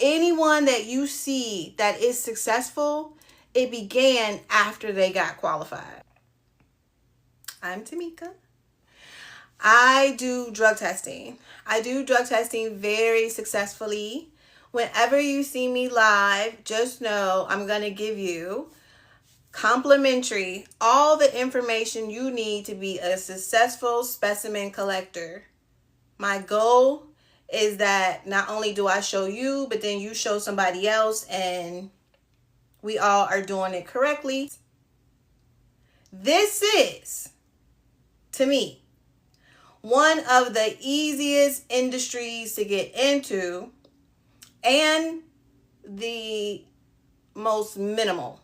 anyone that you see that is successful, it began after they got qualified. I'm Teamika. I do drug testing. I do drug testing very successfully. Whenever you see me live, just know I'm going to give you complimentary all the information you need to be a successful specimen collector. My goal is that not only do I show you, but then you show somebody else and we all are doing it correctly. This is, to me, one of the easiest industries to get into and the most minimal.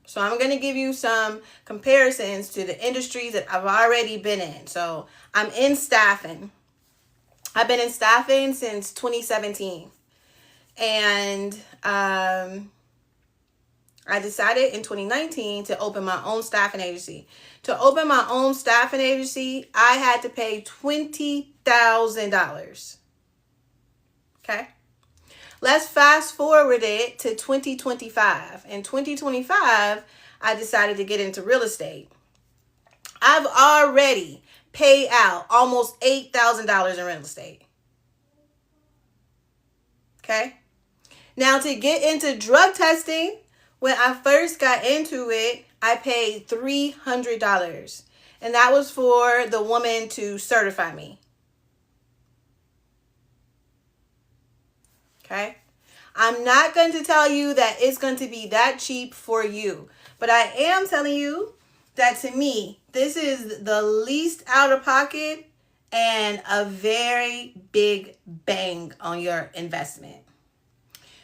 So I'm going to give you some comparisons to the industries that I've already been in. So I'm in staffing. I've been in staffing since 2017. And I decided in 2019 to open my own staffing agency. To open my own staffing agency, I had to pay $20,000. Okay? Let's fast forward it to 2025. In 2025, I decided to get into real estate. I've already paid out almost $8,000 in real estate. Okay? Now, to get into drug testing, when I first got into it, I paid $300. And that was for the woman to certify me. Okay? I'm not going to tell you that it's going to be that cheap for you. But I am telling you that to me, this is the least out of pocket and a very big bang on your investment.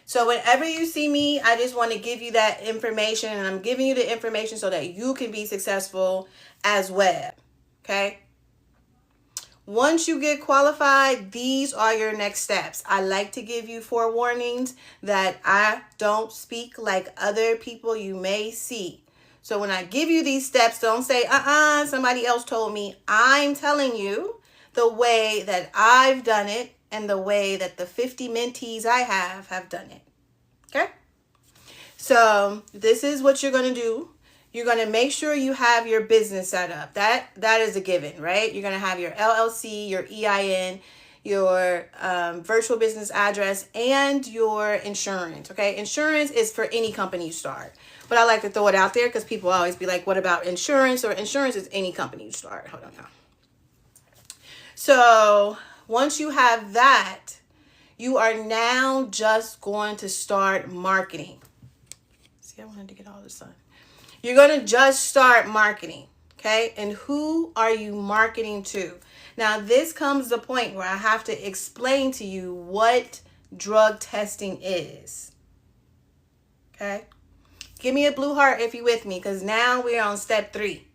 So whenever you see me, I just want to give you that information, and I'm giving you the information so that you can be successful as well. Okay? Once you get qualified, these are your next steps. I like to give you forewarnings that I don't speak like other people you may see. So when I give you these steps, don't say, somebody else told me. I'm telling you the way that I've done it and the way that the 50 mentees I have done it. Okay? So this is what you're going to do. You're going to make sure you have your business set up. That is a given, right? You're going to have your LLC, your EIN, your virtual business address, and your insurance, okay? Insurance is for any company you start. But I like to throw it out there because people always be like, what about insurance? Or insurance is any company you start. Hold on now. So once you have that, you are now just going to start marketing. See, I wanted to get all this done. You're going to just start marketing, okay? And who are you marketing to? Now, this comes the point where I have to explain to you what drug testing is, okay? Give me a blue heart if you're with me, because now we're on step 3.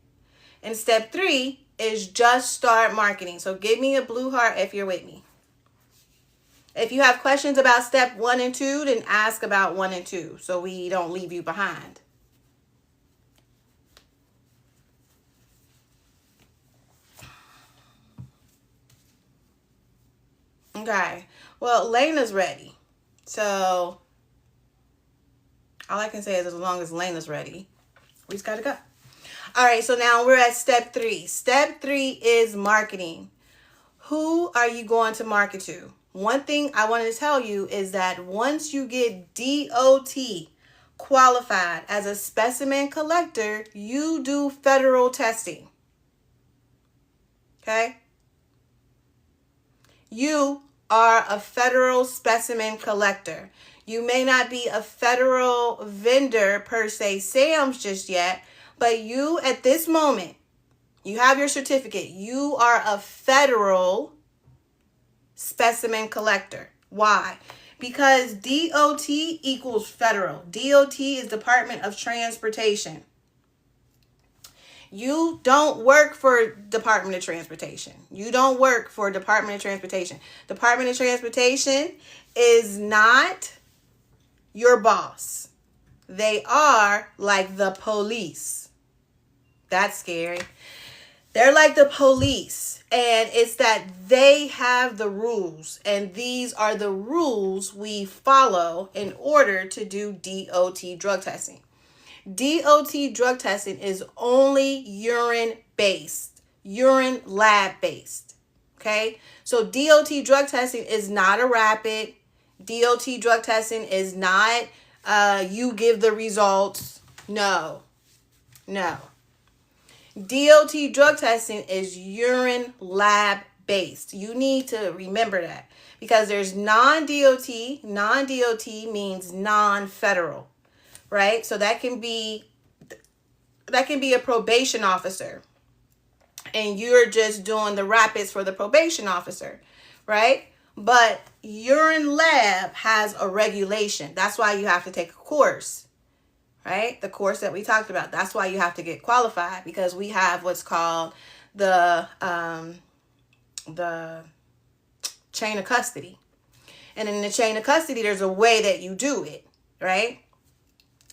And step 3 is just start marketing. So give me a blue heart if you're with me. If you have questions about step 1 and 2, then ask about 1 and 2 so we don't leave you behind. Okay, well, Lena's ready. So all I can say is as long as Lena's ready, we just got to go. All right, so now we're at step 3. Step 3 is marketing. Who are you going to market to? One thing I want to tell you is that once you get DOT qualified as a specimen collector, you do federal testing. Okay? You are a federal specimen collector. You may not be a federal vendor per se, SAMS just yet, but you at this moment, you have your certificate. You are a federal specimen collector. Why? Because DOT equals federal. DOT is Department of Transportation. You don't work for Department of Transportation. You don't work for Department of Transportation. Department of Transportation is not your boss. They are like the police. That's scary. They're like the police, and it's that they have the rules, and these are the rules we follow in order to do DOT drug testing. DOT drug testing is only urine based, urine lab based. Okay, so DOT drug testing is not a rapid. DOT drug testing is not you give the results. No. DOT drug testing is urine lab based. You need to remember that, because there's non-DOT. Non-DOT means non-federal, right? So that can be a probation officer, and you're just doing the rapids for the probation officer, right? But urine lab has a regulation. That's why you have to take a course. Right? The course that we talked about. That's why you have to get qualified, because we have what's called the chain of custody. And in the chain of custody, there's a way that you do it, right?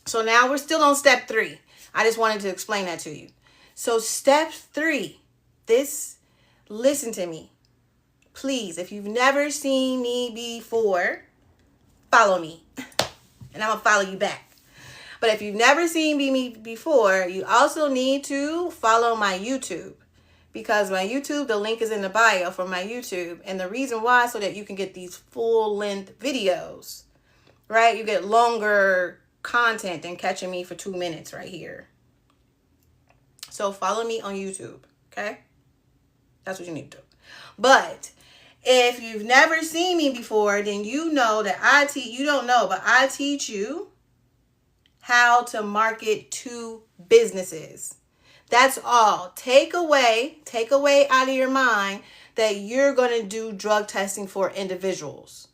So now we're still on step 3. I just wanted to explain that to you. So step 3, listen to me. Please, if you've never seen me before, follow me. And I'm going to follow you back. But if you've never seen me before, you also need to follow my YouTube, because my YouTube, the link is in the bio for my YouTube. And the reason why, so that you can get these full-length videos, right? You get longer content than catching me for 2 minutes right here. So follow me on YouTube, okay? That's what you need to do. But if you've never seen me before, then you know that you don't know, but I teach you how to market to businesses. That's all. Take away out of your mind that you're going to do drug testing for individuals.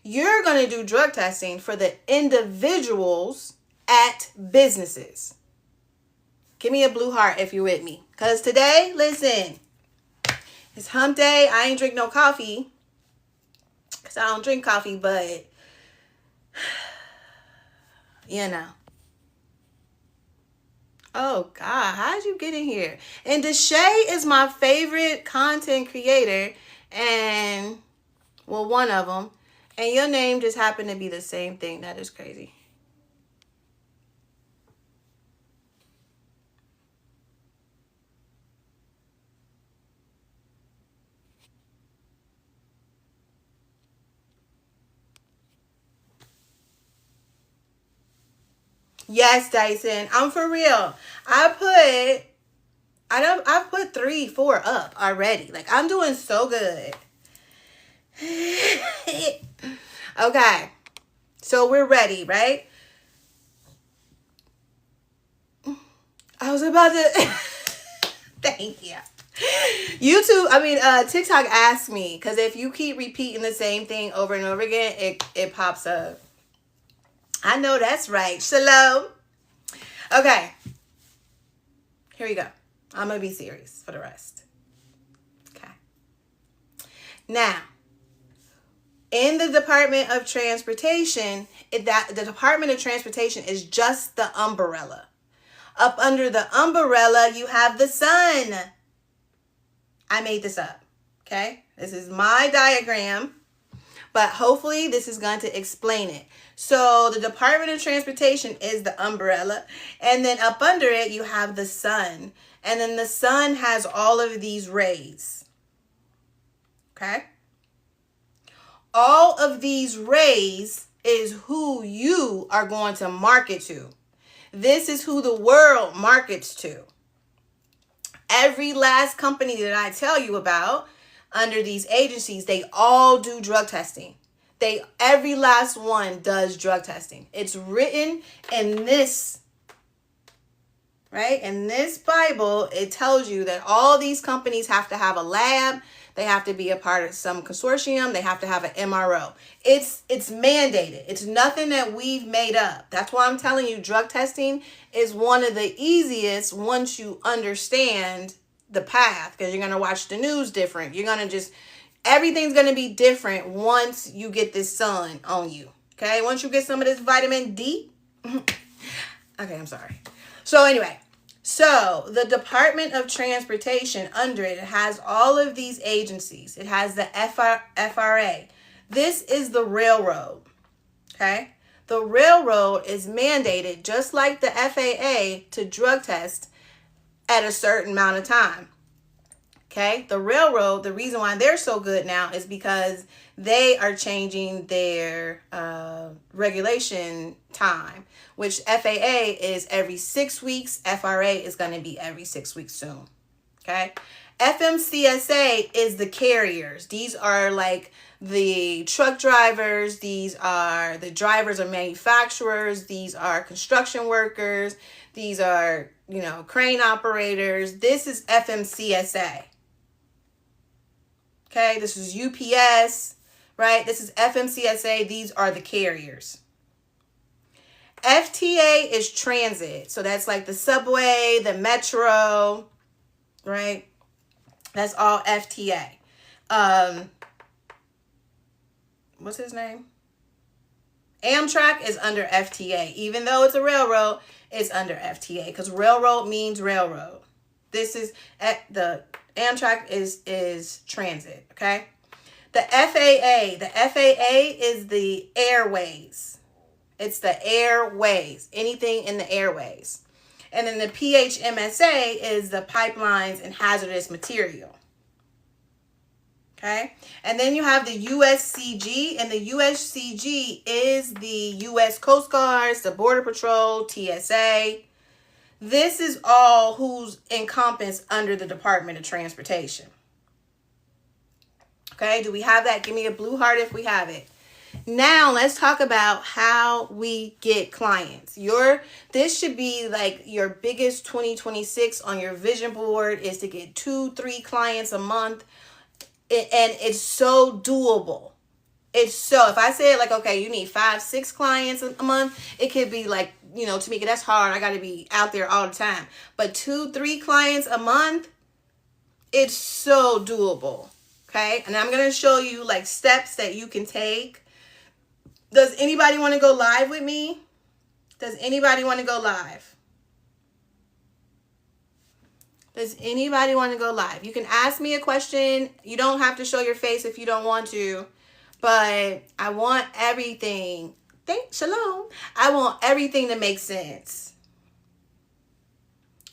You're going to do drug testing for the individuals at businesses. Give me a blue heart if you're with me. Because today, listen, it's hump day. I ain't drink no coffee, because I don't drink coffee, but you know. Oh, God. How'd you get in here? And Deshay is my favorite content creator. And, well, one of them. And your name just happened to be the same thing. That is crazy. Yes, Dyson. I'm for real. I've put 3, 4 up already. Like, I'm doing so good. Okay. So we're ready, right? I was about to thank you. TikTok asked me, because if you keep repeating the same thing over and over again, it pops up. I know that's right. Shalom. Okay. Here we go. I'm going to be serious for the rest. Okay. Now, in the Department of Transportation, the Department of Transportation is just the umbrella. Up under the umbrella, you have the sun. I made this up. Okay. This is my diagram, but hopefully this is going to explain it. So the Department of Transportation is the umbrella, and then up under it, you have the sun. And then the sun has all of these rays. Okay. All of these rays is who you are going to market to. This is who the world markets to. Every last company that I tell you about under these agencies, they all do drug testing. Every last one does drug testing. It's written in this, right? In this Bible, it tells you that all these companies have to have a lab. They have to be a part of some consortium. They have to have an MRO. It's mandated. It's nothing that we've made up. That's why I'm telling you, drug testing is one of the easiest once you understand the path, because you're going to watch the news different. You're going to just, everything's going to be different once you get this sun on you. Okay. Once you get some of this vitamin D. Okay. I'm sorry. So anyway, So the Department of Transportation, under it has all of these agencies. It has the FRA. This is the railroad. Okay. The railroad is mandated, just like the FAA, to drug test at a certain amount of time. Okay. The railroad, the reason why they're so good now is because they are changing their regulation time, which FAA is every 6 weeks. FRA is going to be every 6 weeks soon. Okay. FMCSA is the carriers. These are like the truck drivers. These are the drivers of manufacturers. These are construction workers. These are, crane operators. This is FMCSA. Okay, this is UPS, right? This is FMCSA. These are the carriers. FTA is transit. So that's like the subway, the metro, right? That's all FTA. What's his name? Amtrak is under FTA. Even though it's a railroad, it's under FTA because railroad means railroad. This is the Amtrak is transit, okay? The FAA is the airways. It's the airways, anything in the airways. And then the PHMSA is the pipelines and hazardous material. Okay? And then you have the USCG, and the USCG is the US Coast Guards, the Border Patrol, TSA. This is all who's encompassed under the Department of Transportation. Okay, do we have that? Give me a blue heart if we have it. Now let's talk about how we get clients. This should be like your biggest 2026 on your vision board is to get 2-3 clients a month. And it's so doable. If I say like, okay, you need 5-6 clients a month, it could be like, Teamika, that's hard. I got to be out there all the time. But 2-3 clients a month, it's so doable. Okay. And I'm going to show you like steps that you can take. Does anybody want to go live with me? Does anybody want to go live? Does anybody want to go live? You can ask me a question. You don't have to show your face if you don't want to. But I want everything. Shalom. I want everything to make sense.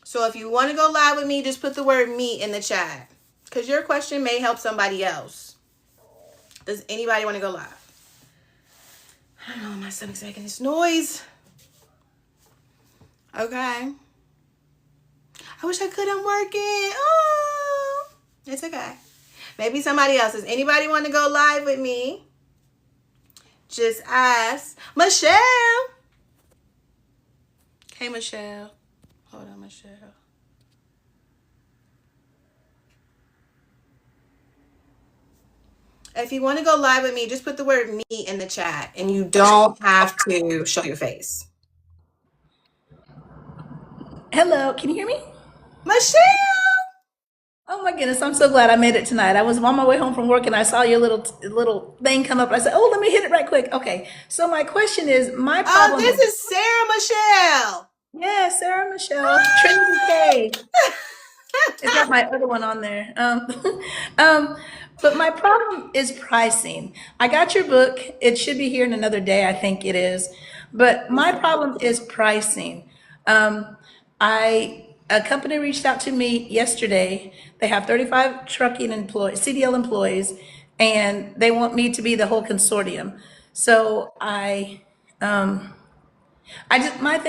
So if you want to go live with me, just put the word me in the chat. Because your question may help somebody else. Does anybody want to go live? I don't know, my stomach's making this noise. Okay. I wish I could. I'm working. Oh, it's okay. Maybe somebody else. Does anybody want to go live with me? Just ask. Michelle. Hey, Michelle. Hold on, Michelle. If you want to go live with me, just put the word me in the chat. And you don't have to show your face. Hello, can you hear me? Michelle. Oh my goodness, I'm so glad I made it tonight. I was on my way home from work and I saw your little thing come up. I said, "Oh, let me hit it right quick." Okay. So my question is, my problem. This is Sarah Michelle. Yeah, Sarah Michelle, Trinity K. Is that my other one on there? But my problem is pricing. I got your book. It should be here in another day. I think it is. But my problem is pricing. A company reached out to me yesterday. They have 35 trucking employees, CDL employees, and they want me to be the whole consortium. So my thing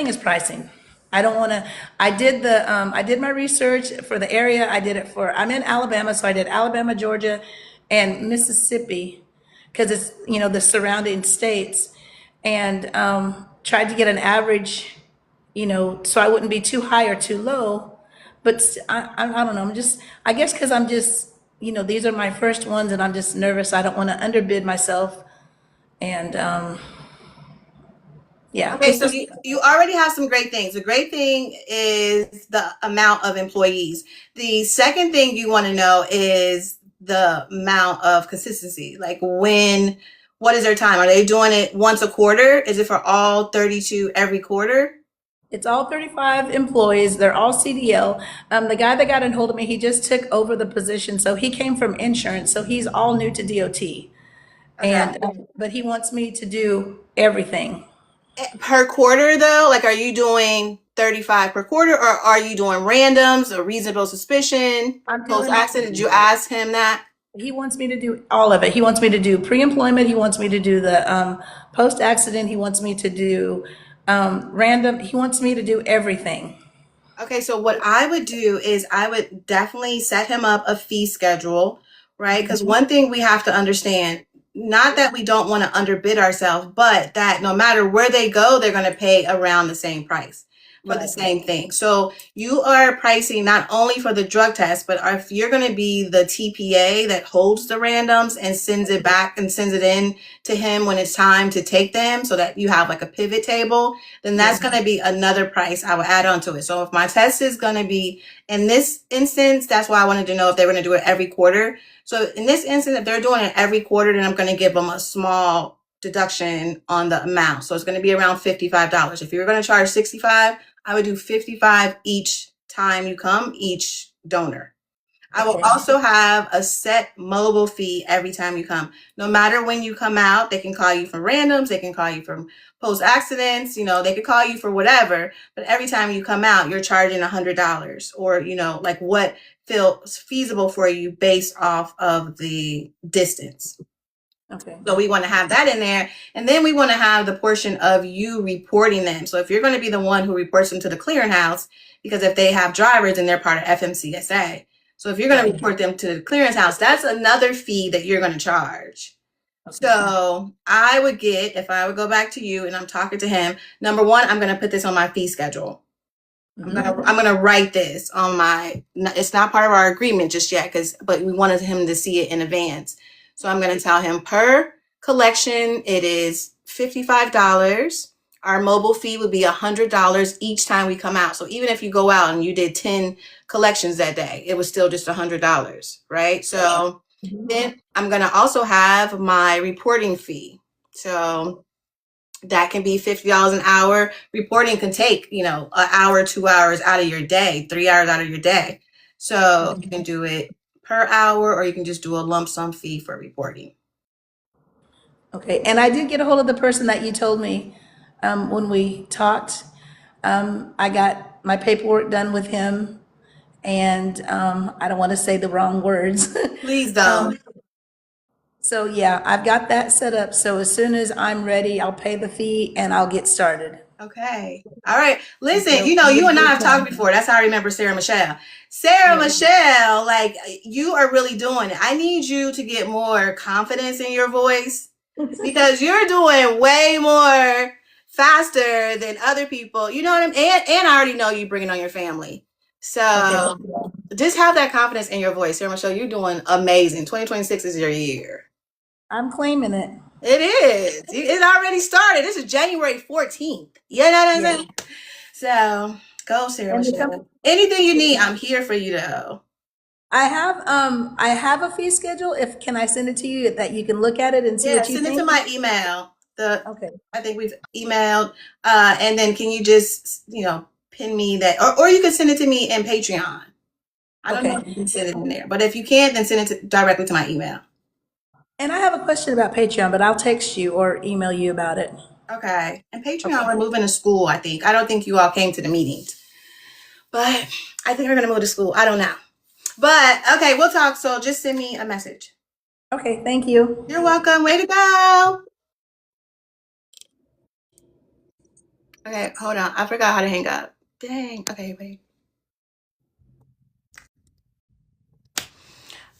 is pricing. I don't want to, I did my research for the area. I'm in Alabama, so I did Alabama, Georgia, and Mississippi, because it's, the surrounding states, and tried to get an average, so I wouldn't be too high or too low. But I don't know. I guess because I'm just, these are my first ones and I'm just nervous. I don't want to underbid myself. And yeah. Okay, so you already have some great things. The great thing is the amount of employees. The second thing you want to know is the amount of consistency. Like what is their time? Are they doing it once a quarter? Is it for all 32 every quarter? It's all 35 employees. They're all CDL. The guy that got in hold of me, he just took over the position. So he came from insurance. So he's all new to DOT. Okay. But he wants me to do everything. Per quarter though, like are you doing 35 per quarter or are you doing randoms or reasonable suspicion, I'm post doing, accident? Did you ask him that? he wants me to do all of it. He wants me to do pre-employment. He wants me to do the post-accident. He wants me to do random. He wants me to do everything. Okay, so what I would do is I would definitely set him up a fee schedule, right? Because one thing we have to understand, not that we don't want to underbid ourselves, but that no matter where they go, they're going to pay around the same price for the Right. same thing. So you are pricing not only for the drug test, but if you're going to be the TPA that holds the randoms and sends it back and sends it in to him when it's time to take them so that you have like a pivot table, then that's going to be another price I would add on to it. So if my test is going to be in this instance, that's why I wanted to know if they were going to do it every quarter. So in this instance, if they're doing it every quarter, then I'm going to give them a small deduction on the amount. So it's going to be around $55. If you're going to charge 65, I would do 55 each time you come, each donor. I will also have a set mobile fee every time you come. No matter when you come out, they can call you from randoms, they can call you from post accidents, they can call you for whatever, but every time you come out, you're charging $100 or, like what feels feasible for you based off of the distance. Okay. So we want to have that in there. And then we want to have the portion of you reporting them. So if you're going to be the one who reports them to the clearinghouse, because if they have drivers and they're part of FMCSA. So if you're going to report them to the clearinghouse, that's another fee that you're going to charge. So I would get, if I would go back to you and I'm talking to him, number one, I'm going to put this on my fee schedule. I'm gonna write this on my. It's not part of our agreement just yet, but we wanted him to see it in advance. So I'm gonna tell him per collection it is $55. Our mobile fee would be $100 each time we come out. So even if you go out and you did 10 collections that day, it was still just $100, right? So then I'm gonna also have my reporting fee. So that can be $50 an hour. Reporting can take, an hour, 2 hours out of your day, 3 hours out of your day. So you can do it per hour or you can just do a lump sum fee for reporting. Okay, and I did get a hold of the person that you told me when we talked. I got my paperwork done with him, and I don't want to say the wrong words. Please don't. So yeah, I've got that set up. So as soon as I'm ready, I'll pay the fee and I'll get started. Okay. All right. Listen, you and I have talked before. That's how I remember Sarah Michelle. Sarah Michelle, like you are really doing it. I need you to get more confidence in your voice because you're doing way more faster than other people. You know what I mean? And I already know you bringing on your family. So just have that confidence in your voice. Sarah Michelle, you're doing amazing. 2026 is your year. I'm claiming it. It is. It already started. This is January 14th. You know what I'm saying? So go, Sarah Michelle. Anything you need, I'm here for you though. I have a fee schedule. If can I send it to you that you can look at it and see Yeah, what you send it think? to my email. Okay. I think we've emailed. And then can you just, pin me that or you can send it to me in Patreon. I don't know if you can send it in there. But if you can't, then send it directly to my email. And I have a question about Patreon, but I'll text you or email you about it. Okay. And Patreon, we're moving to school, I think. I don't think you all came to the meetings. But I think we're gonna move to school. I don't know. But okay, we'll talk. So just send me a message. Okay, thank you. You're welcome. Way to go. Okay, hold on. I forgot how to hang up. Dang. Okay, wait.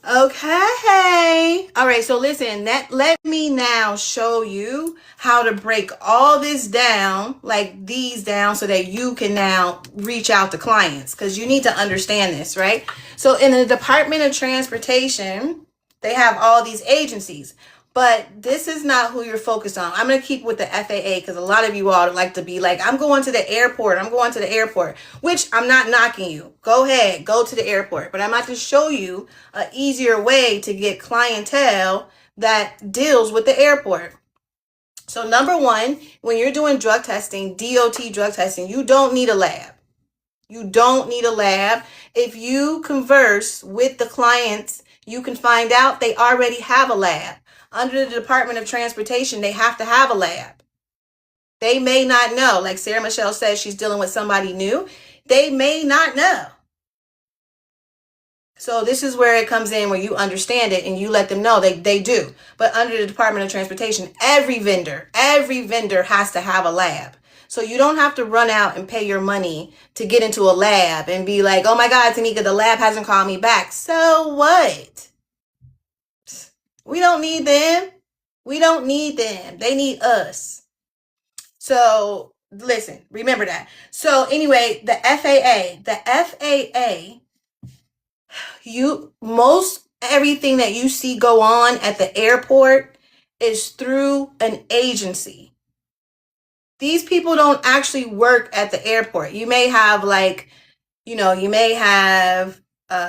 Okay. All right. So listen, let me now show you how to break all this down, like these down, so that you can now reach out to clients because you need to understand this, right? So in the Department of Transportation, they have all these agencies. But this is not who you're focused on. I'm going to keep with the FAA because a lot of you all like to be like, I'm going to the airport. I'm going to the airport, which I'm not knocking you. Go ahead, go to the airport. But I'm about to show you an easier way to get clientele that deals with the airport. So number one, when you're doing drug testing, DOT drug testing, you don't need a lab. You don't need a lab. If you converse with the clients, you can find out they already have a lab. Under the Department of Transportation, they have to have a lab. They may not know. Like Sarah Michelle says, she's dealing with somebody new. They may not know. So this is where it comes in, where you understand it and you let them know they do. But under the Department of Transportation, every vendor has to have a lab. So you don't have to run out and pay your money to get into a lab and be like, oh my God, Teamika, the lab hasn't called me back. So what? We don't need them. We don't need them. They need us. So listen, remember that. So anyway, the FAA, most everything that you see go on at the airport is through an agency. These people don't actually work at the airport. You may have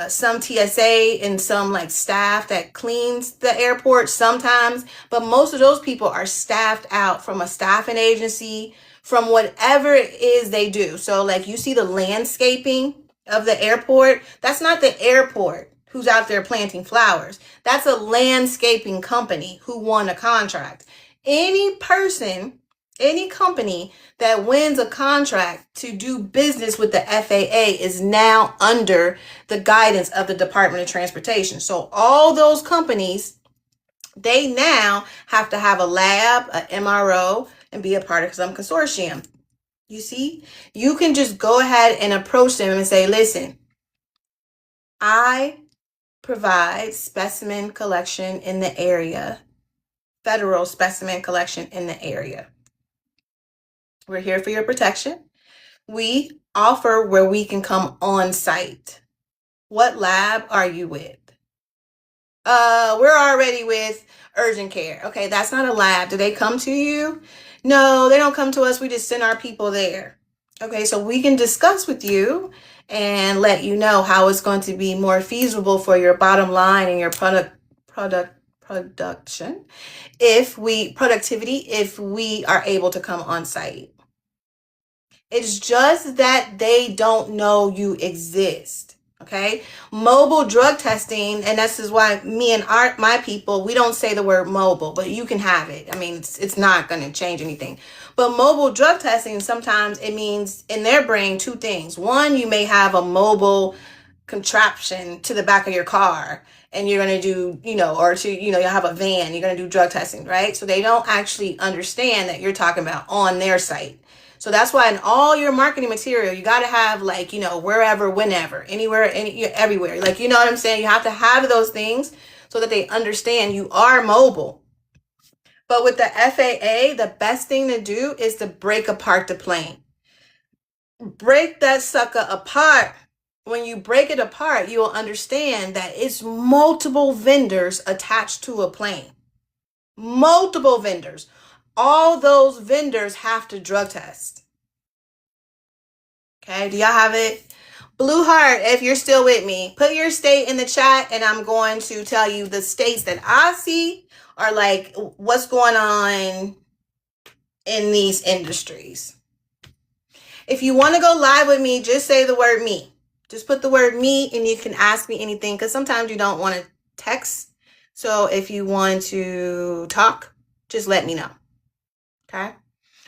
some TSA and some like staff that cleans the airport sometimes, but most of those people are staffed out from a staffing agency, from whatever it is they do. So like you see the landscaping of the airport, that's not the airport who's out there planting flowers. That's a landscaping company who won a contract. Any company that wins a contract to do business with the FAA is now under the guidance of the Department of Transportation. So all those companies, they now have to have a lab, an MRO, and be a part of some consortium. You see, you can just go ahead and approach them and say, listen, I provide specimen collection in the area, federal specimen collection in the area. We're here for your protection. We offer where we can come on site. What lab are you with? We're already with urgent care. Okay, that's not a lab. Do they come to you? No, they don't come to us. We just send our people there. Okay, so we can discuss with you and let you know how it's going to be more feasible for your bottom line and your production if we are able to come on site. It's just that they don't know you exist. Okay, mobile drug testing, and this is why me and my people, we don't say the word mobile, but you can have it. I mean, it's not going to change anything. But mobile drug testing, sometimes it means in their brain two things. One, you may have a mobile contraption to the back of your car, and you're going to do, you have a van, you're going to do drug testing, right? So they don't actually understand that you're talking about on their site. So that's why in all your marketing material, you got to have wherever, whenever, anywhere, everywhere. Like, you know what I'm saying? You have to have those things so that they understand you are mobile. But with the FAA, the best thing to do is to break apart the plane. Break that sucker apart. When you break it apart, you'll understand that it's multiple vendors attached to a plane. Multiple vendors. All those vendors have to drug test. Okay, do y'all have it? Blue heart, if you're still with me, put your state in the chat and I'm going to tell you the states that I see are like what's going on in these industries. If you want to go live with me, just say the word me. Just put the word me and you can ask me anything, because sometimes you don't want to text. So if you want to talk, just let me know. Okay.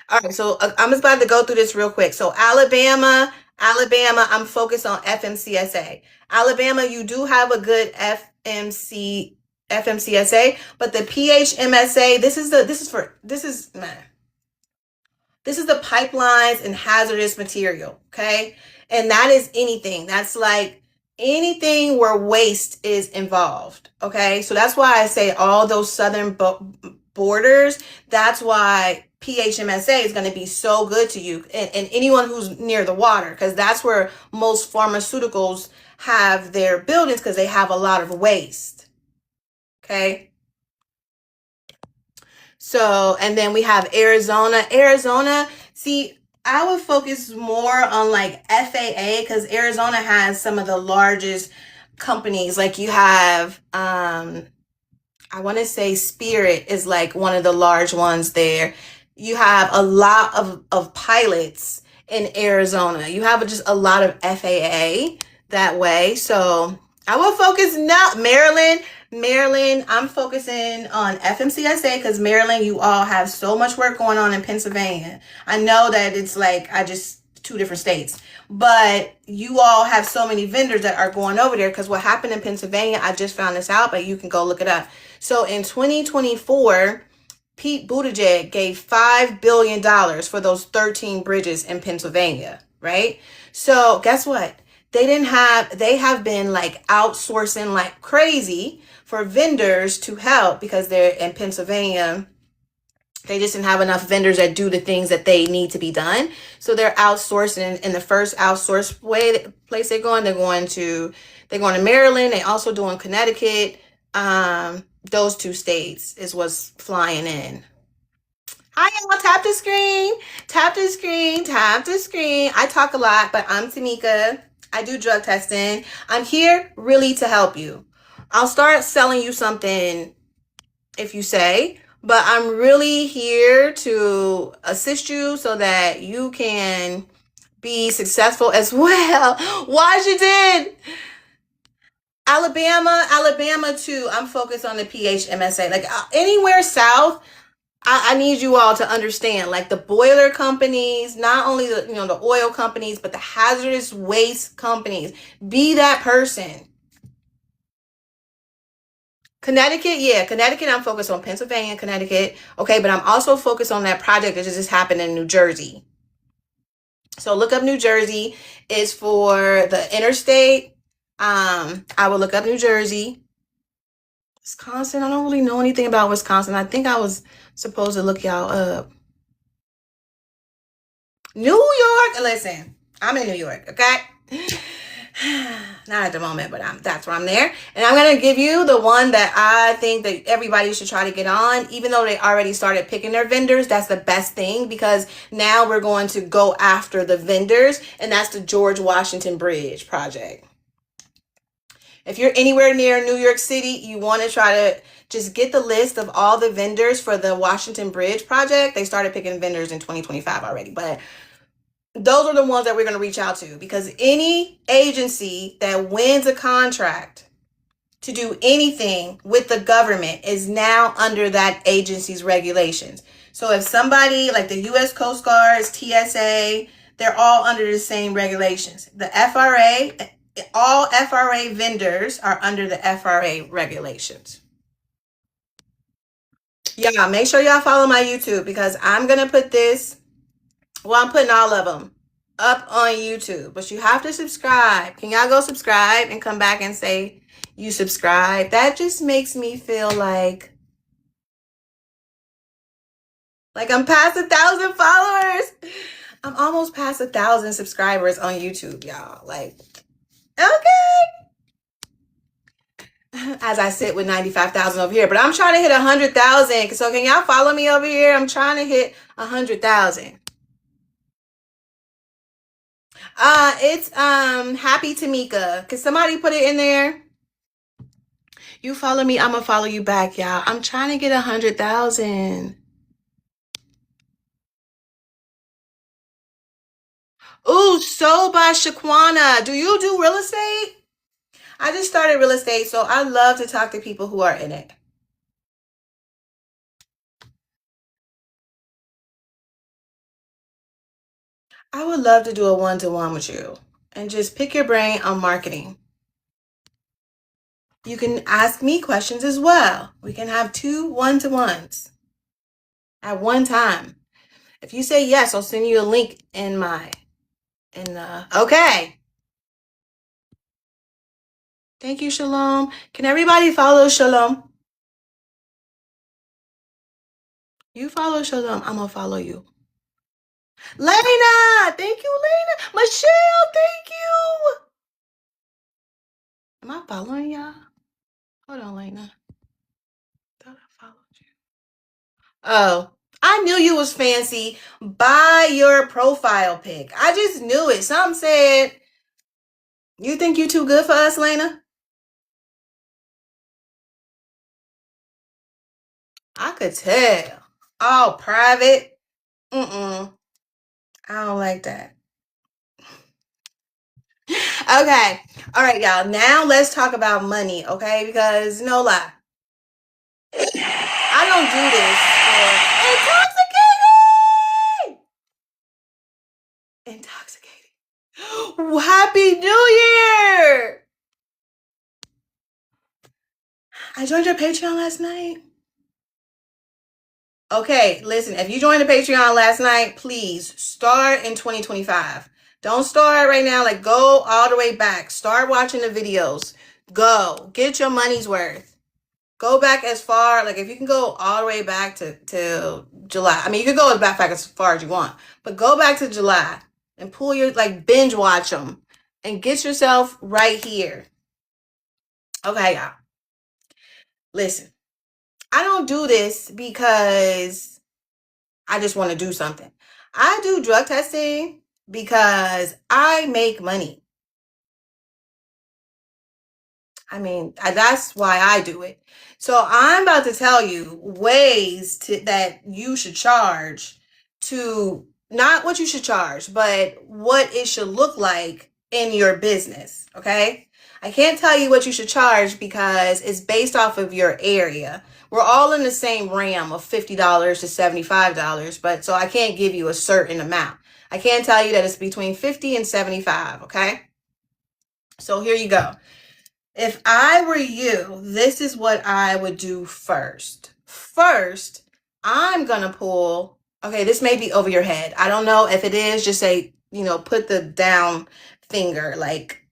All right. So I'm just about to go through this real quick. So Alabama, I'm focused on FMCSA. Alabama, you do have a good FMCSA, but the PHMSA, this is the pipelines and hazardous material. Okay. And that is anything. That's like anything where waste is involved. Okay. So that's why I say all those southern borders, that's why PHMSA is going to be so good to you and anyone who's near the water, because that's where most pharmaceuticals have their buildings, because they have a lot of waste. Okay. So, and then we have Arizona, see, I would focus more on like FAA, because Arizona has some of the largest companies. Like you have I want to say Spirit is like one of the large ones there. You have a lot of pilots in Arizona. You have just a lot of FAA that way. So I will focus now. Maryland, I'm focusing on FMCSA because Maryland, you all have so much work going on in Pennsylvania. I know that it's like I just two different states, but you all have so many vendors that are going over there because what happened in Pennsylvania, I just found this out, but you can go look it up. So in 2024, Pete Buttigieg gave $5 billion for those 13 bridges in Pennsylvania, right? So guess what? They have been like outsourcing like crazy for vendors to help because they're in Pennsylvania. They just didn't have enough vendors that do the things that they need to be done. So they're outsourcing. In the first outsource place they're going to Maryland. They also doing Connecticut. Those two states is what's flying in. Hi, y'all. Tap the screen. Tap the screen. Tap the screen. I talk a lot, but I'm Teamika. I do drug testing. I'm here really to help you. I'll start selling you something if you say, but I'm really here to assist you so that you can be successful as well. Washington, Alabama too. I'm focused on the PHMSA. Like anywhere south, I need you all to understand, like the boiler companies, not only the oil companies, but the hazardous waste companies. Be that person. Connecticut, yeah, Connecticut. I'm focused on Pennsylvania, Connecticut. Okay, but I'm also focused on that project that just happened in New Jersey. So look up New Jersey. It's for the interstate. I will look up New Jersey. Wisconsin. I don't really know anything about Wisconsin. I think I was supposed to look y'all up. New York. Listen, I'm in New York. Okay. Not at the moment, but that's where I'm there. And I'm going to give you the one that I think that everybody should try to get on, even though they already started picking their vendors. That's the best thing because now we're going to go after the vendors, and that's the George Washington Bridge project. If you're anywhere near New York City, you want to try to just get the list of all the vendors for the Washington Bridge project. They started picking vendors in 2025 already, but those are the ones that we're going to reach out to because any agency that wins a contract to do anything with the government is now under that agency's regulations. So if somebody like the U.S. Coast Guard, TSA, they're all under the same regulations. The FRA, all FRA vendors are under the FRA regulations. Yeah, make sure y'all follow my YouTube because I'm going to put this. Well, I'm putting all of them up on YouTube, but you have to subscribe. Can y'all go subscribe and come back and say you subscribe? That just makes me feel like I'm past 1,000 followers. I'm almost past 1,000 subscribers on YouTube, y'all. Like, okay. As I sit with 95,000 over here, but I'm trying to hit 100,000. So can y'all follow me over here? I'm trying to hit 100,000. It's Happy Teamika. Can somebody put it in there? You follow me, I'm gonna follow you back, y'all. I'm trying to get 100,000. Ooh, sold by Shaquana. Do you do real estate? I just started real estate, so I love to talk to people who are in it. I would love to do a one-to-one with you and just pick your brain on marketing. You can ask me questions as well. We can have 2 one-to-ones at one time. If you say yes, I'll send you a link okay. Thank you, Shalom. Can everybody follow Shalom? You follow Shalom, I'm gonna follow you. Lena, thank you, Lena. Michelle, thank you. Am I following y'all? Hold on, Lena. Thought I followed you. Oh, I knew you was fancy by your profile pic. I just knew it. Some said, you think you too good for us, Lena? I could tell. All private. Mm-mm. I don't like that. Okay. All right, y'all. Now let's talk about money, okay? Because no lie, I don't do this for intoxicating. Happy New Year! I joined your Patreon last night. Okay, listen, if you joined the Patreon last night, please start in 2025. Don't start right now. Like, go all the way back. Start watching the videos. Go. Get your money's worth. Go back as far, like, if you can go all the way back to July. I mean, you can go back as far as you want, but go back to July and pull your, like, binge watch them and get yourself right here. Okay, y'all. Listen, I don't do this because I just want to do something. I do drug testing because I make money. I mean, that's why I do it. So I'm about to tell you ways that you should charge to not what you should charge, but what it should look like in your business. Okay. I can't tell you what you should charge because it's based off of your area. We're all in the same realm of $50 to $75, but so I can't give you a certain amount. I can tell you that it's between 50 and 75. Okay. So here you go. If I were you, this is what I would do first. First, I'm going to pull, okay, this may be over your head. I don't know if it is, just say, put the down finger, like,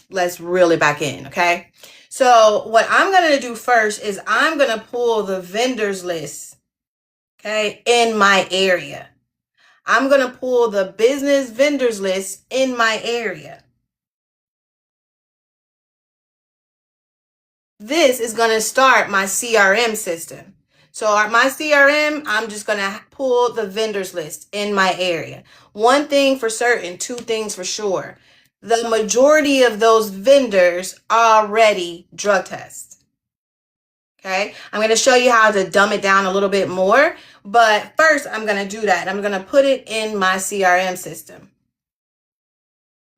let's reel it back in, okay? So what I'm going to do first is I'm going to pull the vendors list, okay, in my area. I'm going to pull the business vendors list in my area. This is going to start my CRM system. So my CRM, I'm just going to pull the vendors list in my area. One thing for certain, two things for sure. The majority of those vendors already drug test. Okay. I'm going to show you how to dumb it down a little bit more. But first, I'm going to do that. I'm going to put it in my CRM system.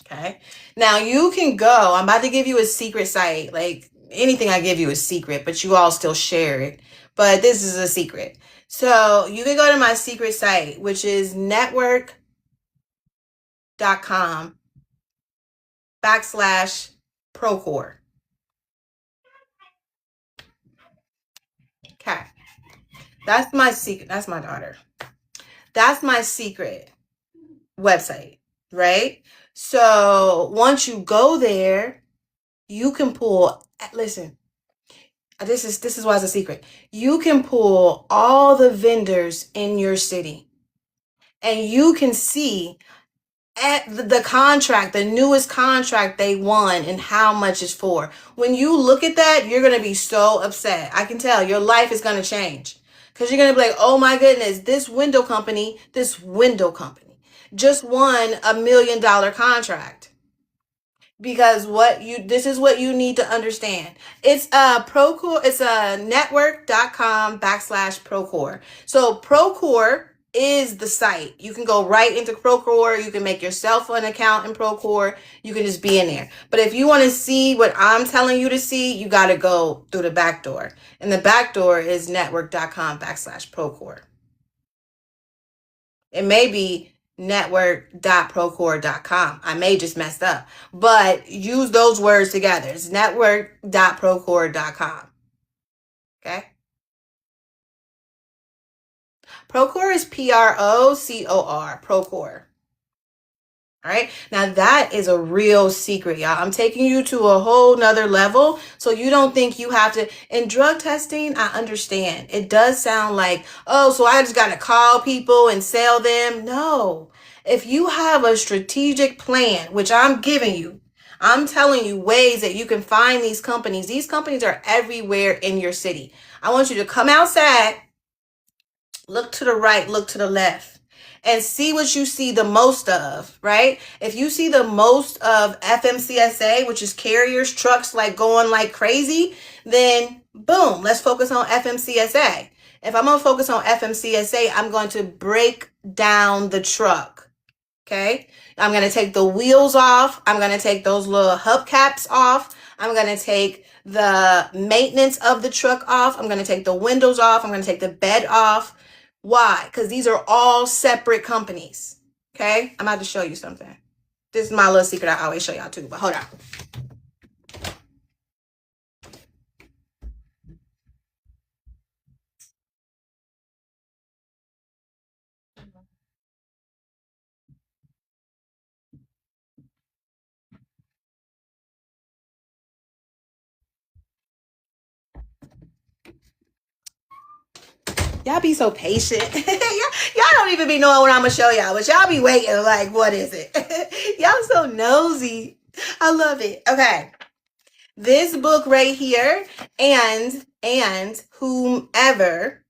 Okay. Now you can go. I'm about to give you a secret site. Like, anything I give you is secret, but you all still share it. But this is a secret. So you can go to my secret site, which is network.com/Procore. Okay. That's my secret. That's my daughter. That's my secret website, right? So once you go there, you can pull, listen, this is why it's a secret. You can pull all the vendors in your city and you can see at the contract, the newest contract they won and how much it's for. When you look at that, you're going to be so upset. I can tell your life is going to change because you're going to be like, oh my goodness, this window company just won $1 million contract. Because this is what you need to understand. It's Procore, it's a network.com/Procore. So Procore is the site. You can go right into Procore. You can make yourself an account in Procore. You can just be in there. But if you want to see what I'm telling you to see, you got to go through the back door. And the back door is network.com/Procore. It may be network.procore.com. I may just messed up, but use those words together. It's network.procore.com. Okay. Procore is Procor, Procore. All right. Now that is a real secret, y'all. I'm taking you to a whole nother level. So you don't think you have to, in drug testing, I understand. It does sound like, oh, so I just got to call people and sell them. No. If you have a strategic plan, which I'm giving you, I'm telling you ways that you can find these companies. These companies are everywhere in your city. I want you to come outside, look to the right, look to the left, and see what you see the most of, right? If you see the most of FMCSA, which is carriers, trucks like going like crazy, then Boom, let's focus on FMCSA. If I'm going to focus on FMCSA, I'm going to break down the truck. Okay? I'm going to take the wheels off. I'm going to take those little hubcaps off. I'm going to take the maintenance of the truck off. I'm going to take the windows off. I'm going to take the bed off. Why? Because these are all separate companies. Okay? I'm about to show you something. This is my little secret I always show y'all too, but hold on. Y'all be so patient. y'all don't even be knowing what I'm gonna show y'all, but y'all be waiting like, what is it? Y'all so nosy. I love it. Okay. This book right here and whomever,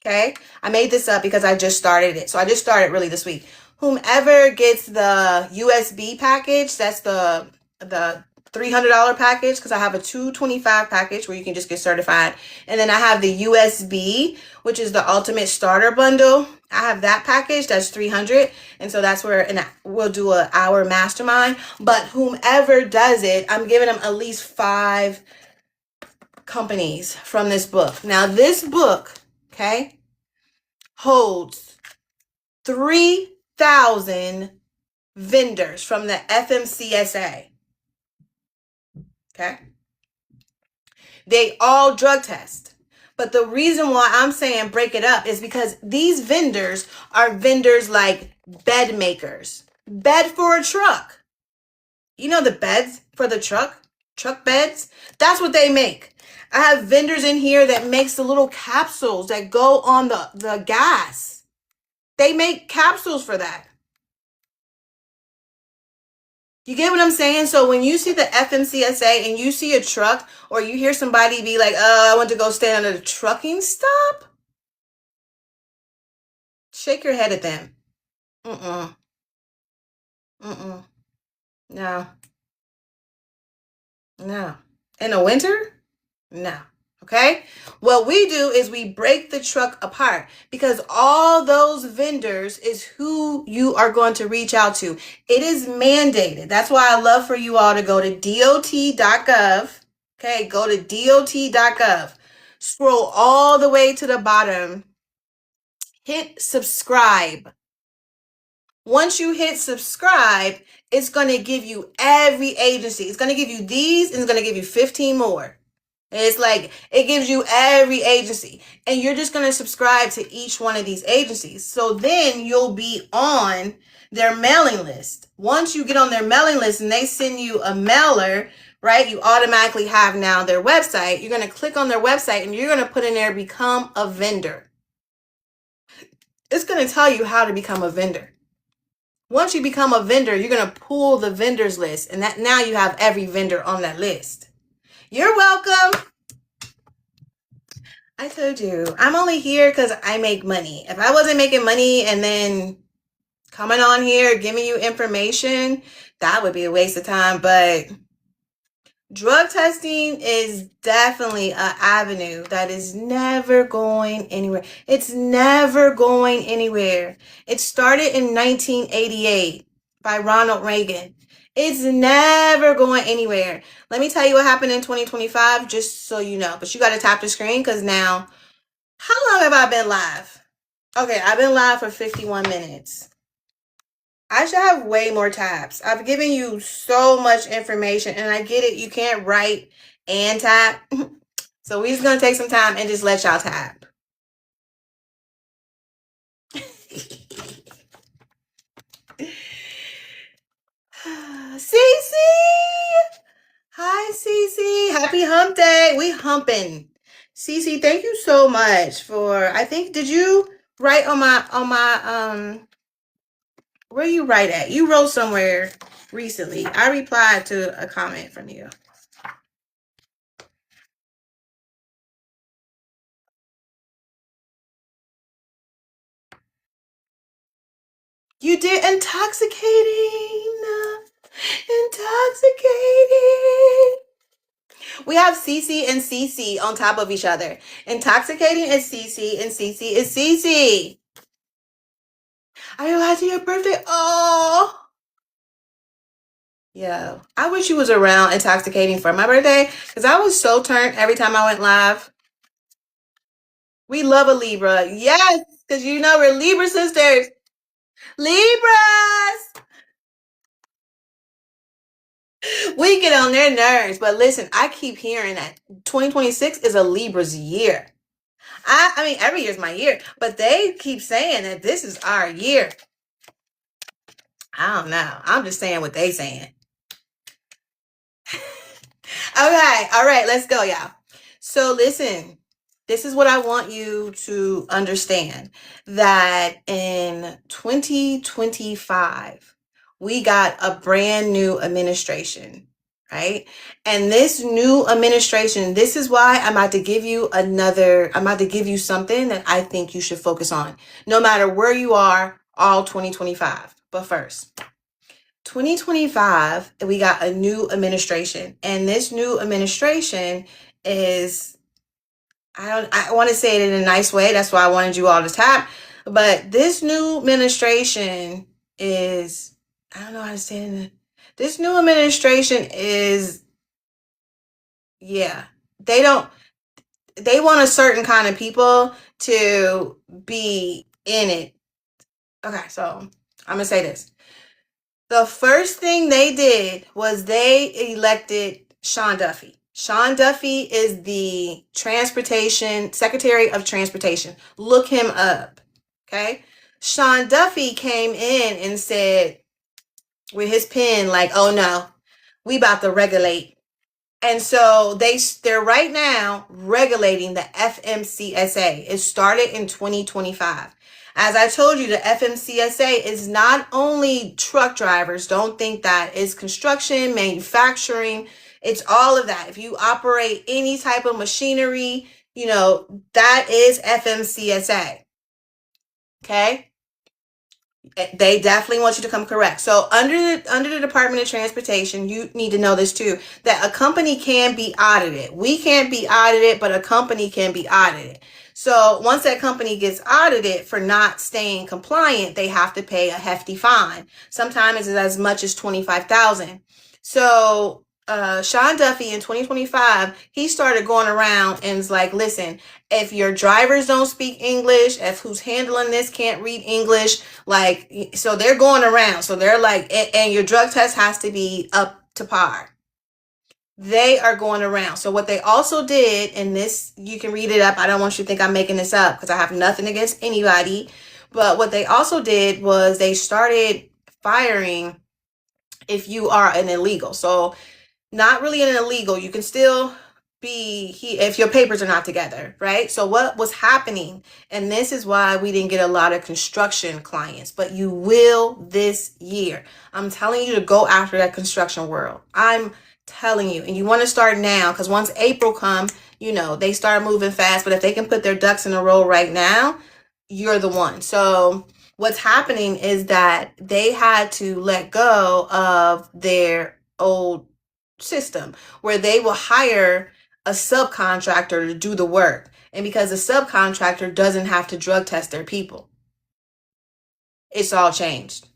okay? I made this up because I just started it. So I just started really this week. Whomever gets the USB package, that's the $300 package, because I have a $225 package where you can just get certified. And then I have the USB, which is the ultimate starter bundle. I have that package, that's $300. And so that's where we'll do an hour mastermind. But whomever does it, I'm giving them at least 5 companies from this book. Now this book, okay, holds 3,000 vendors from the FMCSA. Okay. They all drug test. But the reason why I'm saying break it up is because these vendors are vendors like bed makers. Bed for a truck. You know the beds for the truck beds? That's what they make. I have vendors in here that makes the little capsules that go on the gas. They make capsules for that. You get what I'm saying? So when you see the FMCSA and you see a truck, or you hear somebody be like, I want to go stand under the trucking stop, shake your head at them. Mm-mm. Mm-mm. No. No. In the winter? No. Okay? What we do is we break the truck apart, because all those vendors is who you are going to reach out to. It is mandated. That's why I love for you all to go to dot.gov. Okay, go to dot.gov. Scroll all the way to the bottom. Hit subscribe. Once you hit subscribe, it's going to give you every agency. It's going to give you these, and it's going to give you 15 more. It's like, it gives you every agency, and you're just going to subscribe to each one of these agencies. So then you'll be on their mailing list. Once you get on their mailing list and they send you a mailer, right, you automatically have now their website. You're going to click on their website and you're going to put in there, become a vendor. It's going to tell you how to become a vendor. Once you become a vendor, you're going to pull the vendors list, and that now you have every vendor on that list. You're welcome. I told you, I'm only here because I make money. If I wasn't making money and then coming on here, giving you information, that would be a waste of time. But drug testing is definitely an avenue that is never going anywhere. It's never going anywhere. It started in 1988 by Ronald Reagan. It's never going anywhere. Let me tell you what happened in 2025, just so you know. But you got to tap the screen, because now, how long have I been live? Okay, I've been live for 51 minutes. I should have way more tabs. I've given you so much information, and I get it. You can't write and tap. So we're just going to take some time and just let y'all tap. Cece! Hi, Cece. Happy hump day. We humping. Cece, thank you so much for, I think, did you write on my, where you write at? You wrote somewhere recently. I replied to a comment from you. You did intoxicating. Intoxicating. We have CC and CC on top of each other. Intoxicating is CC and CC is CC. Are you glad to your birthday? Oh. Yeah. I wish you was around intoxicating for my birthday because I was so turned every time I went live. We love a Libra. Yes, because you know we're Libra sisters. Libras! We get on their nerves. But listen, I keep hearing that 2026 is a Libra's year. I mean, every year's my year, but they keep saying that this is our year. I don't know. I'm just saying what they saying. Okay, all right, let's go, y'all. So listen, this is what I want you to understand, that in 2025, we got a brand new administration, right? And this new administration, this is why I'm about to give you something that I think you should focus on, no matter where you are, all 2025. But first, 2025, we got a new administration, and this new administration is, I want to say it in a nice way. That's why I wanted you all to tap. But this new administration is, I don't know how to say it. This new administration is, yeah, they want a certain kind of people to be in it. Okay, so I'm going to say this. The first thing they did was they elected Sean Duffy. Sean Duffy is the Secretary of Transportation. Look him up. Okay. Sean Duffy came in and said with his pen, like, oh no, we about to regulate. And so they're right now regulating the FMCSA. It started in 2025. As I told you, the FMCSA is not only truck drivers. Don't think that. It's construction, manufacturing. It's all of that. If you operate any type of machinery, that is FMCSA. Okay? They definitely want you to come correct. So under the Department of Transportation, you need to know this too, that a company can be audited. We can't be audited, but a company can be audited. So once that company gets audited for not staying compliant, they have to pay a hefty fine. Sometimes it's as much as $25,000. So Sean Duffy in 2025, he started going around and was like, listen, if your drivers don't speak English, if who's handling this can't read English, like, so they're going around. So they're like, and your drug test has to be up to par. They are going around. So what they also did, and this, you can read it up. I don't want you to think I'm making this up because I have nothing against anybody. But what they also did was they started firing if you are an illegal. So not really an illegal. You can still be if your papers are not together, right? So what was happening, and this is why we didn't get a lot of construction clients, but you will this year. I'm telling you to go after that construction world. I'm telling you, and you want to start now, because once April come, they start moving fast. But if they can put their ducks in a row right now, you're the one. So what's happening is that they had to let go of their old system where they will hire a subcontractor to do the work. And because the subcontractor doesn't have to drug test their people, it's all changed.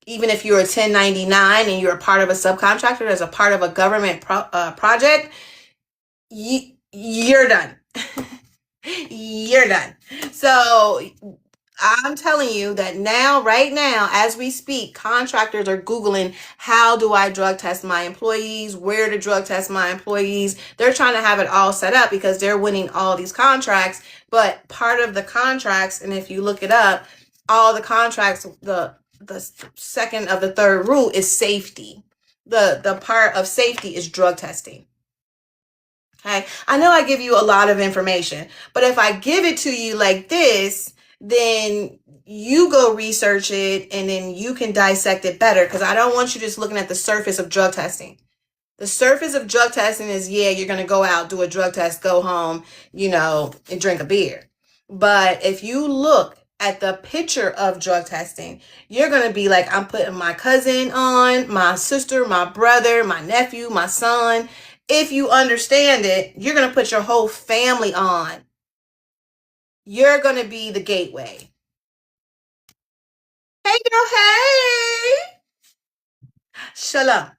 Even if you're a 1099 and you're a part of a subcontractor as a part of a government project, you're done. You're done. So I'm telling you that now, right now, as we speak, contractors are Googling, how do I drug test my employees, where to drug test my employees. They're trying to have it all set up because they're winning all these contracts. But part of the contracts, and if you look it up, all the contracts, the second of the third rule is safety. The part of safety is drug testing. Okay, I know I give you a lot of information, but if I give it to you like this, then you go research it and then you can dissect it better, because I don't want you just looking at the surface of drug testing. The surface of drug testing is, yeah, you're going to go out, do a drug test, go home, and drink a beer. But if you look at the picture of drug testing, you're going to be like, I'm putting my cousin on, my sister, my brother, my nephew, my son, If you understand it, you're going to put your whole family on. You're going to be the gateway. Hey, girl, hey. Shalom.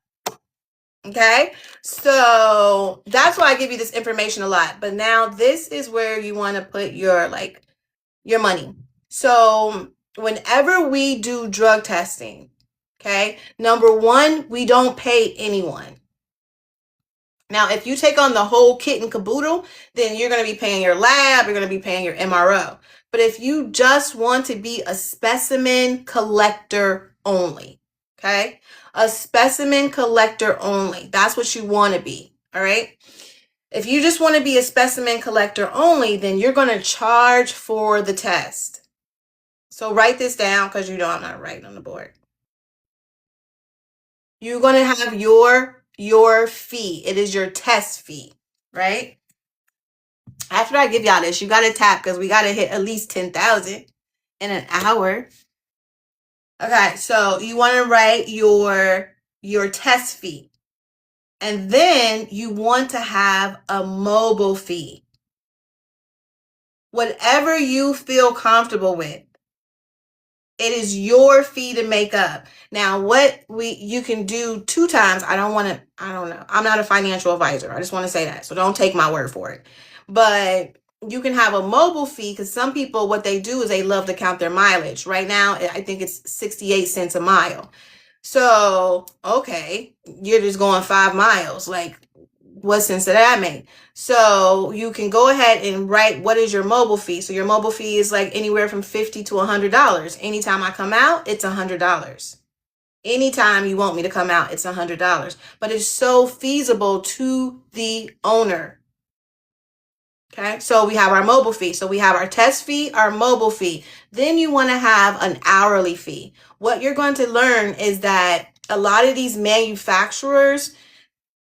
Okay, so that's why I give you this information a lot. But now this is where you want to put your your money. So whenever we do drug testing, okay, number one, we don't pay anyone. Now, if you take on the whole kit and caboodle, then you're going to be paying your lab, you're going to be paying your MRO. But if you just want to be a specimen collector only, okay, a specimen collector only, that's what you want to be, all right? If you just want to be a specimen collector only, then you're going to charge for the test. So write this down because you know I'm not writing on the board. You're going to have your fee. It is your test fee, right? After I give y'all this, you got to tap because we got to hit at least 10,000 in an hour. Okay, so you want to write your test fee. And then you want to have a mobile fee. Whatever you feel comfortable with. It is your fee to make up. Now, what you can do 2 times, I don't know. I'm not a financial advisor. I just want to say that. So don't take my word for it. But you can have a mobile fee because some people, what they do is they love to count their mileage. Right now, I think it's 68 cents a mile. So, okay, you're just going 5 miles. Like, what sense did that make? So you can go ahead and write what is your mobile fee. So your mobile fee is like anywhere from $50 to $100. Anytime I come out, it's $100. Anytime you want me to come out, it's $100. But it's so feasible to the owner. Okay, so we have our mobile fee. So we have our test fee, our mobile fee. Then you want to have an hourly fee. What you're going to learn is that a lot of these manufacturers,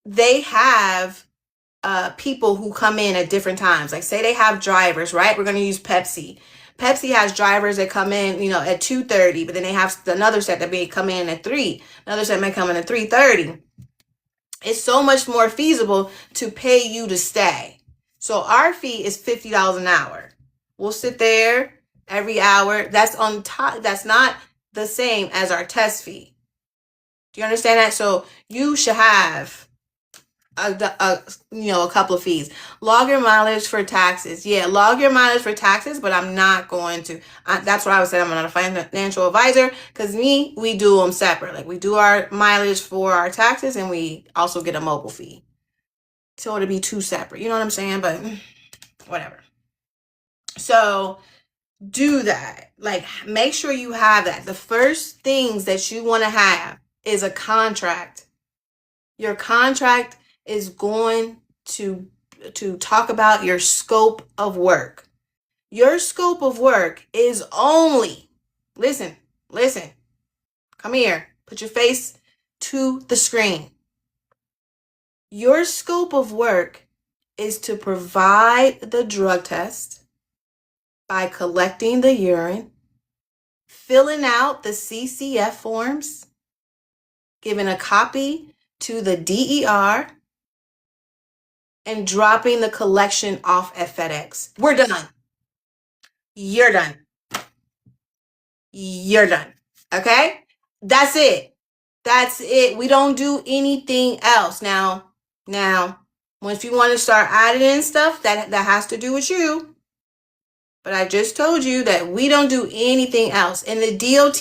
they have people who come in at different times. Like say they have drivers, right? We're going to use Pepsi. Pepsi has drivers that come in, at 2:30, but then they have another set that may come in at 3. Another set may come in at 3:30. It's so much more feasible to pay you to stay. So our fee is $50 an hour. We'll sit there every hour. That's on top. That's not the same as our test fee. Do you understand that? So you should have a couple of fees. Log your mileage for taxes. Yeah, log your mileage for taxes, but I'm not going to. That's what I was saying. I'm not a financial advisor because we do them separate. Like we do our mileage for our taxes and we also get a mobile fee. So it'll be 2 separate. You know what I'm saying? But whatever. So do that. Like make sure you have that. The first things that you want to have is a contract. Your contract is going to talk about your scope of work. Your scope of work is only, listen, come here, put your face to the screen. Your scope of work is to provide the drug test by collecting the urine, filling out the CCF forms, giving a copy to the DER, and dropping the collection off at FedEx. We're done. You're done. You're done. Okay? That's it. That's it. We don't do anything else. Now, once you want to start adding in stuff, that has to do with you. But I just told you that we don't do anything else. In the DOT,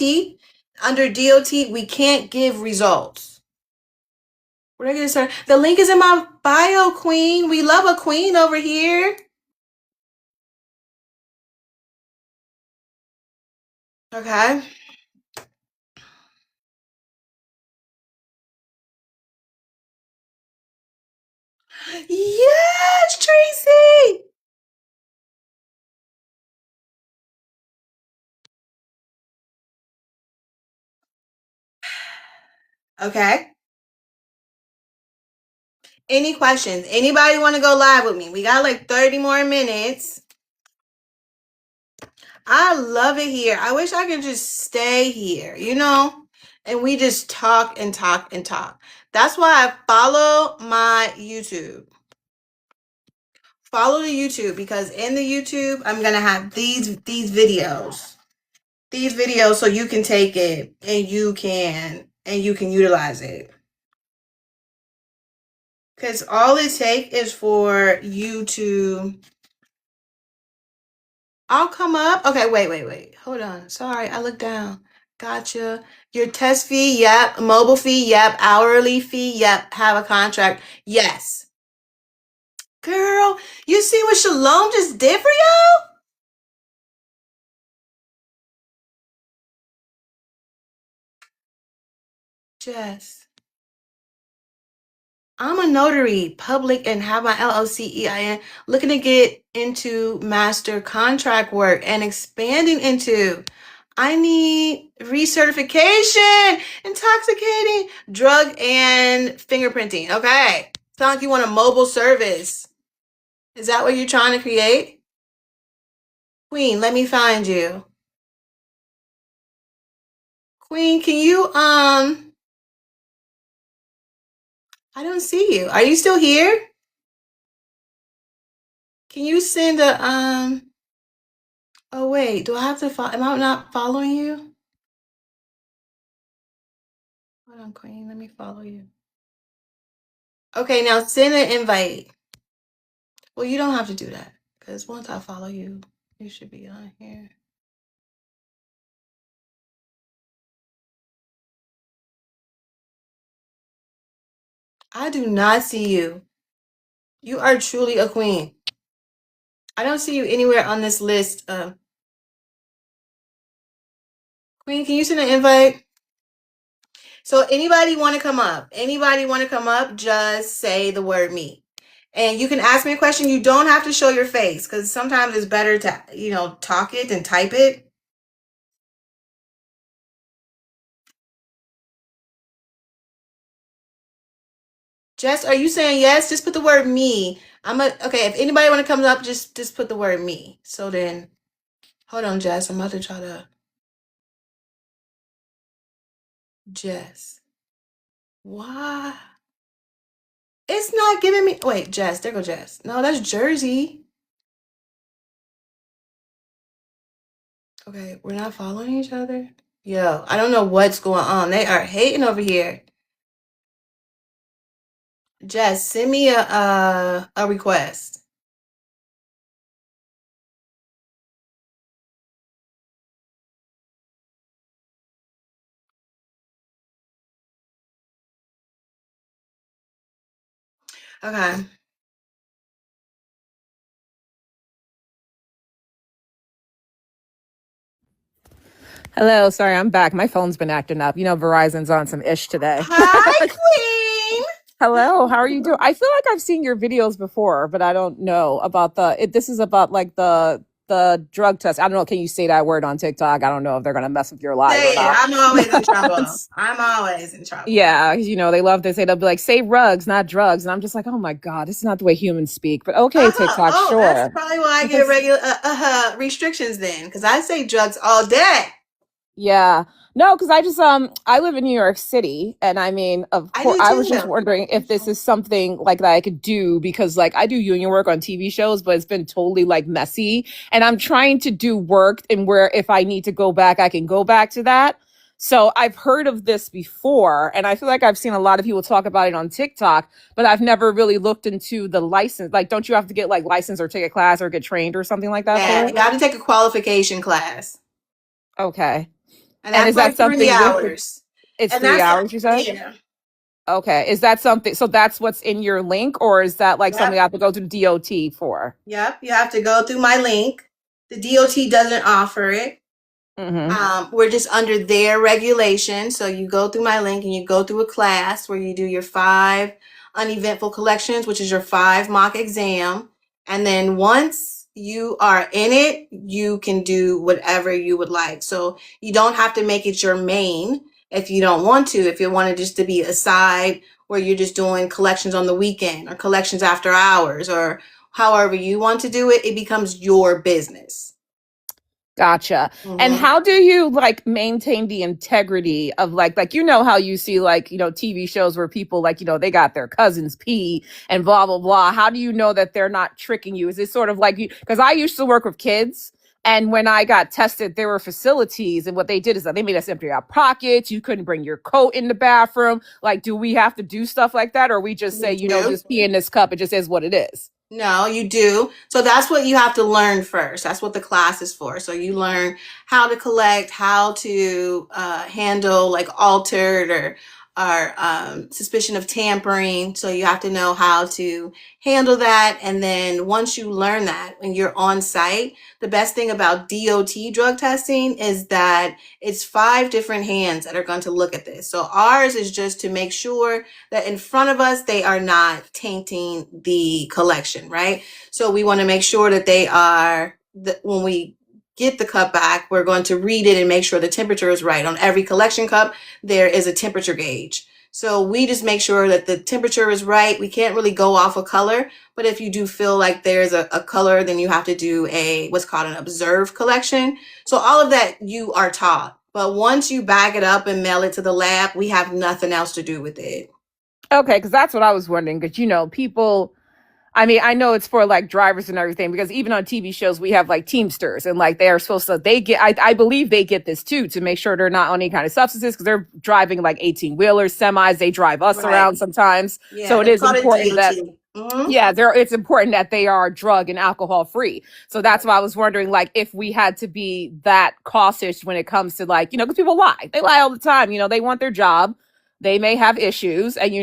under DOT, we can't give results. We're not going to start. The link is in my bio, queen. We love a queen over here. Okay. Yes, Tracy. Okay. Any questions? Anybody want to go live with me? We got like 30 more minutes. I love it here. I wish I could just stay here, and we just talk and talk and talk. That's why I follow my YouTube. Follow the YouTube, because in the YouTube I'm gonna have these videos. These videos so you can take it and you can utilize it. Cause all it takes is for you to I'll come up. Okay, wait. Hold on. Sorry, I looked down. Gotcha. Your test fee, yep. Mobile fee, yep. Hourly fee, yep. Have a contract, yes. Girl, you see what Shalom just did for you? Jess, I'm a notary, public, and have my LLC EIN, looking to get into master contract work and expanding into. I need recertification, intoxicating, drug, and fingerprinting. Okay. Sounds like you want a mobile service. Is that what you're trying to create? Queen, let me find you. Queen, can you, I don't see you. Are you still here? Can you send a, oh wait, do I have to follow, am I not following you? Hold on, Queen, let me follow you. Okay, now send an invite. Well, you don't have to do that, because once I follow you, you should be on here. I do not see you. You are truly a queen. I don't see you anywhere on this list. Queen, can you send an invite? So anybody want to come up? Anybody want to come up? Just say the word me. And you can ask me a question. You don't have to show your face, because sometimes it's better to, talk it than type it. Jess, are you saying yes? Just put the word me. Okay, if anybody want to come up, just put the word me. So then, hold on, Jess. I'm about to try to. Jess. Why? It's not giving me. Wait, Jess. There go Jess. No, that's Jersey. Okay, we're not following each other. Yo, I don't know what's going on. They are hating over here. Jess, send me a request. Okay. Hello, sorry, I'm back. My phone's been acting up. You know, Verizon's on some ish today. Hi, Queen. Hello, how are you doing? I feel like I've seen your videos before, but I don't know about this is about like the drug test. I don't know. Can you say that word on TikTok? I don't know if they're gonna mess with your live or Say it. not. I'm always in trouble. I'm always in trouble. Yeah, you know, they love to say they'll be like, say rugs, not drugs. And I'm just like, oh my God, this is not the way humans speak. But okay, TikTok, Oh, that's sure. probably why I get regular restrictions then, because I say drugs all day. Yeah. No, because I live in New York City, and I mean, of I course, do I was too. just wondering if this is something like that I could do, because like I do union work on TV shows, but it's been totally like messy, and I'm trying to do work and where if I need to go back, I can go back to that. So I've heard of this before, and I feel like I've seen a lot of people talk about it on TikTok, but I've never really looked into the license. Like, don't you have to get like license or take a class or get trained or something like that Yeah, for you it? got to take a qualification class, Okay. and And that's is that like 3 hours. it's And three that's hours, you said? yeah, Okay. Is that something? So that's what's in your link, or is that like something yep, I have to go to DOT for? yep. You have to go through my link. The DOT doesn't offer it. Mm-hmm. We're just under their regulation. So you go through my link and you go through a class where you do your 5 uneventful collections, which is your 5 mock exam. And then once you are in it, you can do whatever you would like. So you don't have to make it your main if you don't want to. If you want it just to be a side where you're just doing collections on the weekend or collections after hours or however you want to do it, it becomes your business. Gotcha. And Mhm. how do you like maintain the integrity of like you know how you see like TV shows where people like they got their cousins pee and blah blah blah. How do you know that they're not tricking you? Is it sort of like you because I used to work with kids and when I got tested there were facilities and what they did is that they made us empty our pockets. You couldn't bring your coat in the bathroom. Like do we have to do stuff like that or we just say You do. just pee in this cup it just is what it is? No, you do. So that's what you have to learn first. That's what the class is for. So you learn how to collect, how to handle like altered or suspicion of tampering. So you have to know how to handle that. And then once you learn that, when you're on site, the best thing about DOT drug testing is that it's 5 different hands that are going to look at this. So ours is just to make sure that in front of us, they are not tainting the collection, right? So we want to make sure that they are, when we get the cup back, we're going to read it and make sure the temperature is right. On every collection cup, there is a temperature gauge. So we just make sure that the temperature is right. We can't really go off a color, but if you do feel like there's a color, then you have to do what's called an observed collection. So all of that you are taught. But once you bag it up and mail it to the lab, we have nothing else to do with it. Okay, because that's what I was wondering. Because people, I mean, I know it's for like drivers and everything. Because even on TV shows, we have like Teamsters, and like they are supposed to. They get, I believe they get this too to make sure they're not on any kind of substances because they're driving like 18-wheelers, semis. They drive us Right. around sometimes, Yeah, so it it's is called a important that DOT. Mm-hmm. yeah, it's important that they are drug and alcohol free. So that's why I was wondering, like, if we had to be that cautious when it comes to like, because people lie. They lie all the time. They want their job. They may have issues, and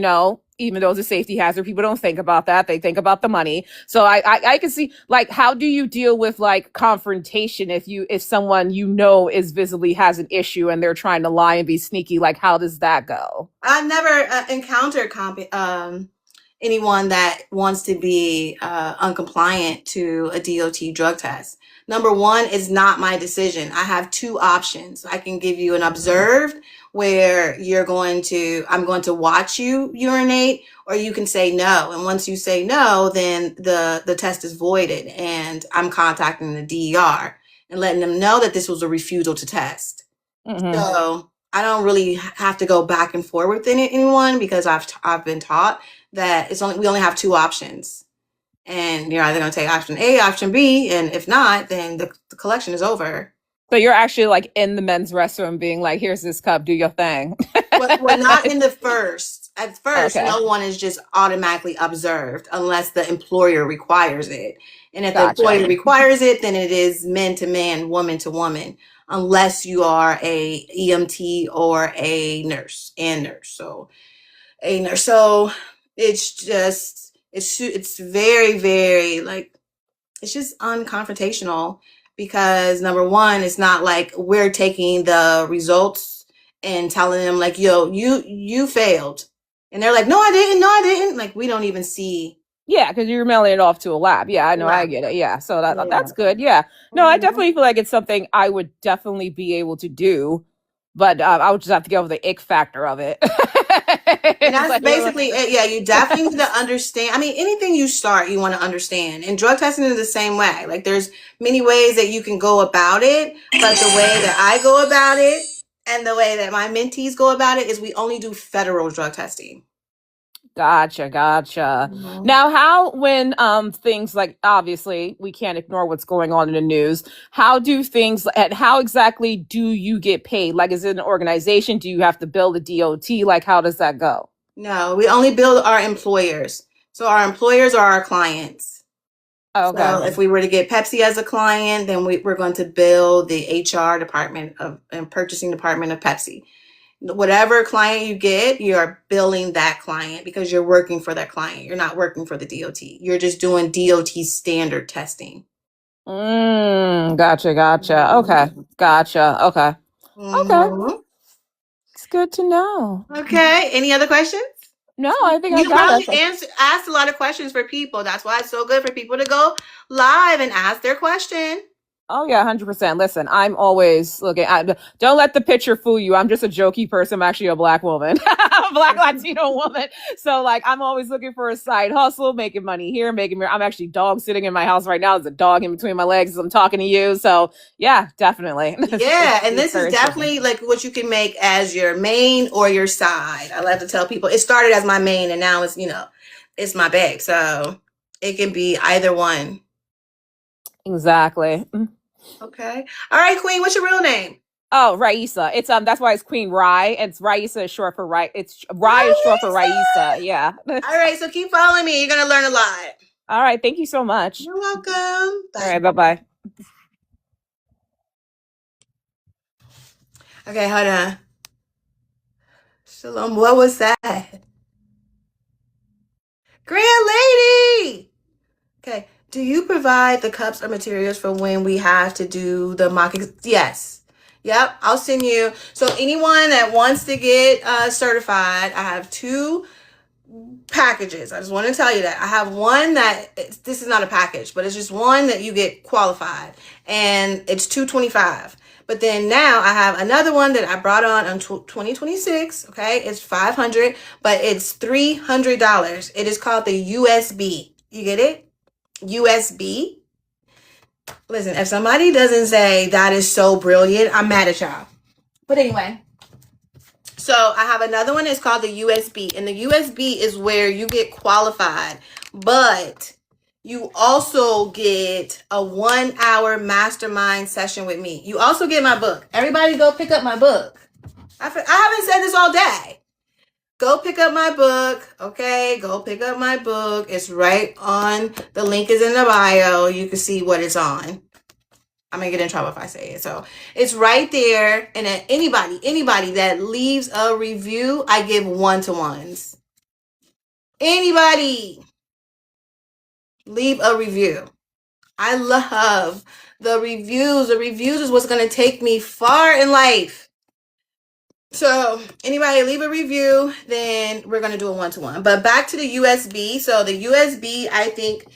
even though it's a safety hazard, people don't think about that. They think about the money. So I can see like, how do you deal with like confrontation if someone is visibly has an issue and they're trying to lie and be sneaky? Like, how does that go? I've never encountered anyone that wants to be uncompliant to a DOT drug test. Number one, it's not my decision. I have 2 options. I can give you an observed where I'm going to watch you urinate, or you can say no. And once you say no, then the test is voided and I'm contacting the DER and letting them know that this was a refusal to test. Mm-hmm. So I don't really have to go back and forth with anyone because I've been taught that we only have 2 options, and you're either going to take option A, option B, and if not, then the collection is over. So you're actually like in the men's restroom being like, here's this cup, do your thing. We're not in the first. At first, Okay. no one is just automatically observed unless the employer requires it. And if the Gotcha. employer requires it, then it is man to man, woman to woman, unless you are a EMT or a nurse and nurse. So a nurse. So it's just it's very very like it's just unconfrontational because number one, it's not like we're taking the results and telling them like, yo, you failed, and they're like, no, I didn't, no, I didn't. Like we don't even see. Yeah, because you're mailing it off to a lab. Yeah, I know, I Right. get it. Yeah, so Yeah. that's good. Yeah, no, I Mhm. definitely feel like it's something I would definitely be able to do, but I would just have to get over the ick factor of it. And It's that's like, basically it. Yeah, you definitely need to understand. I mean, anything you start, you want to understand. And drug testing is the same way. Like, there's many ways that you can go about it, but the way that I go about it and the way that my mentees go about it is we only do federal drug testing. Gotcha, gotcha. Mhm. Now, when things like obviously we can't ignore what's going on in the news. How do things and how exactly do you get paid? Like, is it an organization? Do you have to bill the DOT? Like, how does that go? No, we only bill our employers. So our employers are our clients. Okay. So if we were to get Pepsi as a client, then we're going to bill the HR department and purchasing department of Pepsi. Whatever client you get, you're billing that client because you're working for that client. You're not working for the DOT. You're just doing DOT standard testing. Gotcha, gotcha. Okay, gotcha. Okay, okay. Mhm. It's good to know. Okay. Any other questions? No, I think I You got probably it. asked a lot of questions for people. That's why it's so good for people to go live and ask their question. Oh yeah, 100%. Listen, I'm always looking. Don't let the picture fool you. I'm just a jokey person. I'm actually a black woman, a black Latino woman. So like, I'm always looking for a side hustle, making money here, making. I'm actually dog sitting in my house right now. There's a dog in between my legs as I'm talking to you. So yeah, definitely. Yeah, and this is Very interesting. definitely like what you can make as your main or your side. I love to tell people it started as my main and now it's my bag. So it can be either one. Exactly. Okay. All right, Queen, what's your real name? Oh, Raisa. It's that's why it's Queen Rai. It's Raisa is short for Rai. It's Rai is short for Raisa. Raisa! Yeah. All right, so keep following me. You're gonna learn a lot. All right. Thank you so much. You're welcome. All Bye. right. Bye bye. Okay, hold on. Shalom, what was that? Grand lady! Okay. Do you provide the cups or materials for when we have to do the mock? Yes. Yep. I'll send you. So anyone that wants to get certified, I have two packages. I just want to tell you that I have one that this is not a package, but it's just one that you get qualified, and it's $225. But then now I have another one that I brought on 2026. Okay, it's $500, but it's $300. It is called the USB. You get it? USB. Listen, if somebody doesn't say that is so brilliant, I'm mad at y'all. But anyway, so I have another one. It's called the USB, and the USB is where you get qualified, but you also get a 1-hour mastermind session with me. You also get my book. Everybody go pick up my book. I haven't said this all day. Go pick up my book, okay? Go pick up my book. It's right on. The link is in the bio. You can see what it's on. I'm gonna get in trouble if I say it. So it's right there. And anybody that leaves a review, I give 1-to-1s. Anybody leave a review. I love the reviews. The reviews is what's gonna take me far in life. So anybody leave a review, then we're gonna do a 1-to-1. But back to the USB. So the USB, I think,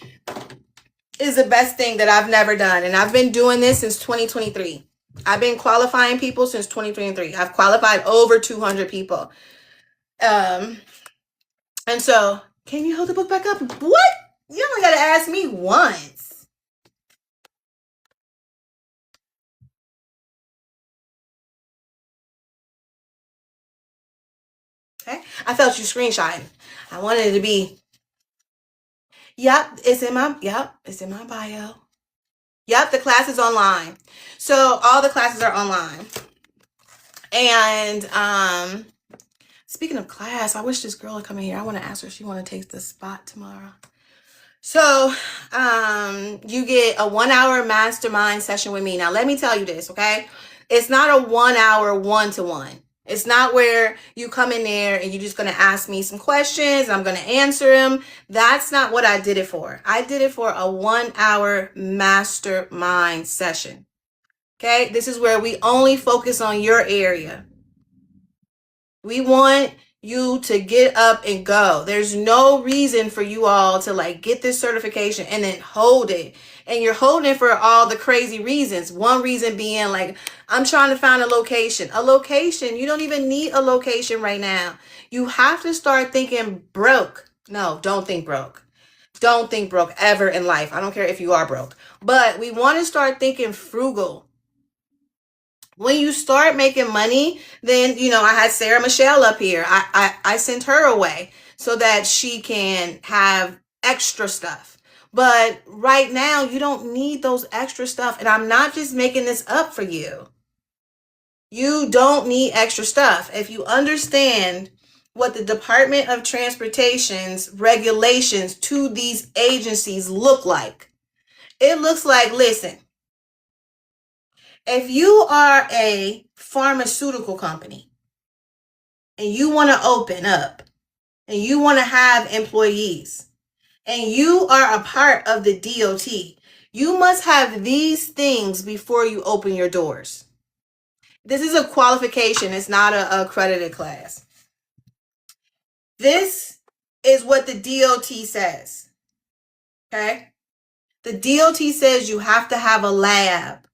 is the best thing that I've never done. And I've been doing this since 2023. I've been qualifying people since 2023. I've qualified over 200 people. And so, can you hold the book back up? What? You only got to ask me once. Okay. I felt you screenshotting. I wanted it to be. Yep, it's in my bio. Yep, the class is online. So all the classes are online. And speaking of class, I wish this girl would come in here. I want to ask her if she want to take the spot tomorrow. So you get a 1-hour mastermind session with me. Now let me tell you this, okay? It's not a 1-hour 1-to-1. It's not where you come in there and you're just going to ask me some questions and I'm going to answer them. That's not what I did it for. I did it for a 1-hour mastermind session. Okay? This is where we only focus on your area. We want you to get up and go. There's no reason for you all to like get this certification and then hold it. And you're holding it for all the crazy reasons. One reason being like, I'm trying to find a location. A location, you don't even need a location right now. You have to start thinking broke. No, don't think broke. Don't think broke ever in life. I don't care if you are broke. But we want to start thinking frugal. When you start making money, then, I had Sarah Michelle up here. I sent her away so that she can have extra stuff. But right now, you don't need those extra stuff. And I'm not just making this up for you. You don't need extra stuff. If you understand what the Department of Transportation's regulations to these agencies look like, it looks like, listen, if you are a pharmaceutical company and you want to open up and you want to have employees and you are a part of the DOT, you must have these things before you open your doors. This is a qualification. It's not an accredited class. This is what the DOT says. Okay? The DOT says you have to have a lab.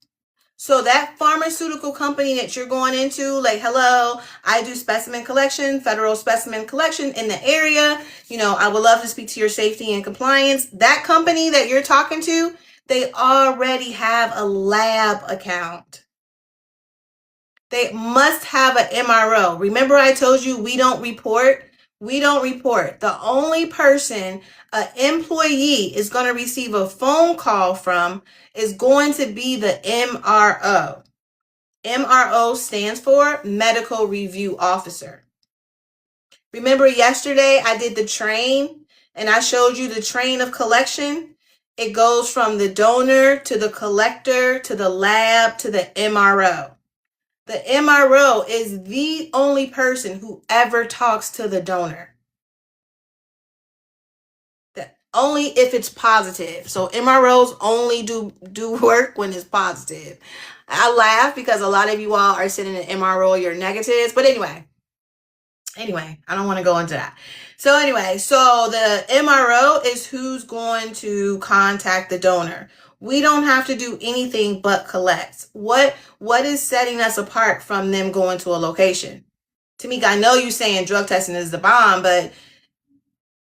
So that pharmaceutical company that you're going into, like, hello, I do specimen collection, federal specimen collection in the area. I would love to speak to your safety and compliance. That company that you're talking to, they already have a lab account. They must have an MRO. Remember I told you we don't report? We don't report. The only person an employee is going to receive a phone call from is going to be the MRO. MRO stands for Medical Review Officer. Remember yesterday I did the train and I showed you the train of collection? It goes from the donor to the collector to the lab to the MRO. The MRO is the only person who ever talks to the donor. Only if it's positive. So MROs only do work when it's positive. I laugh because a lot of you all are sitting in MRO, you're negatives. But anyway, I don't want to go into that. So the MRO is who's going to contact the donor. We don't have to do anything but collect. What is setting us apart from them going to a location? Teamika, I know you're saying drug testing is the bomb, but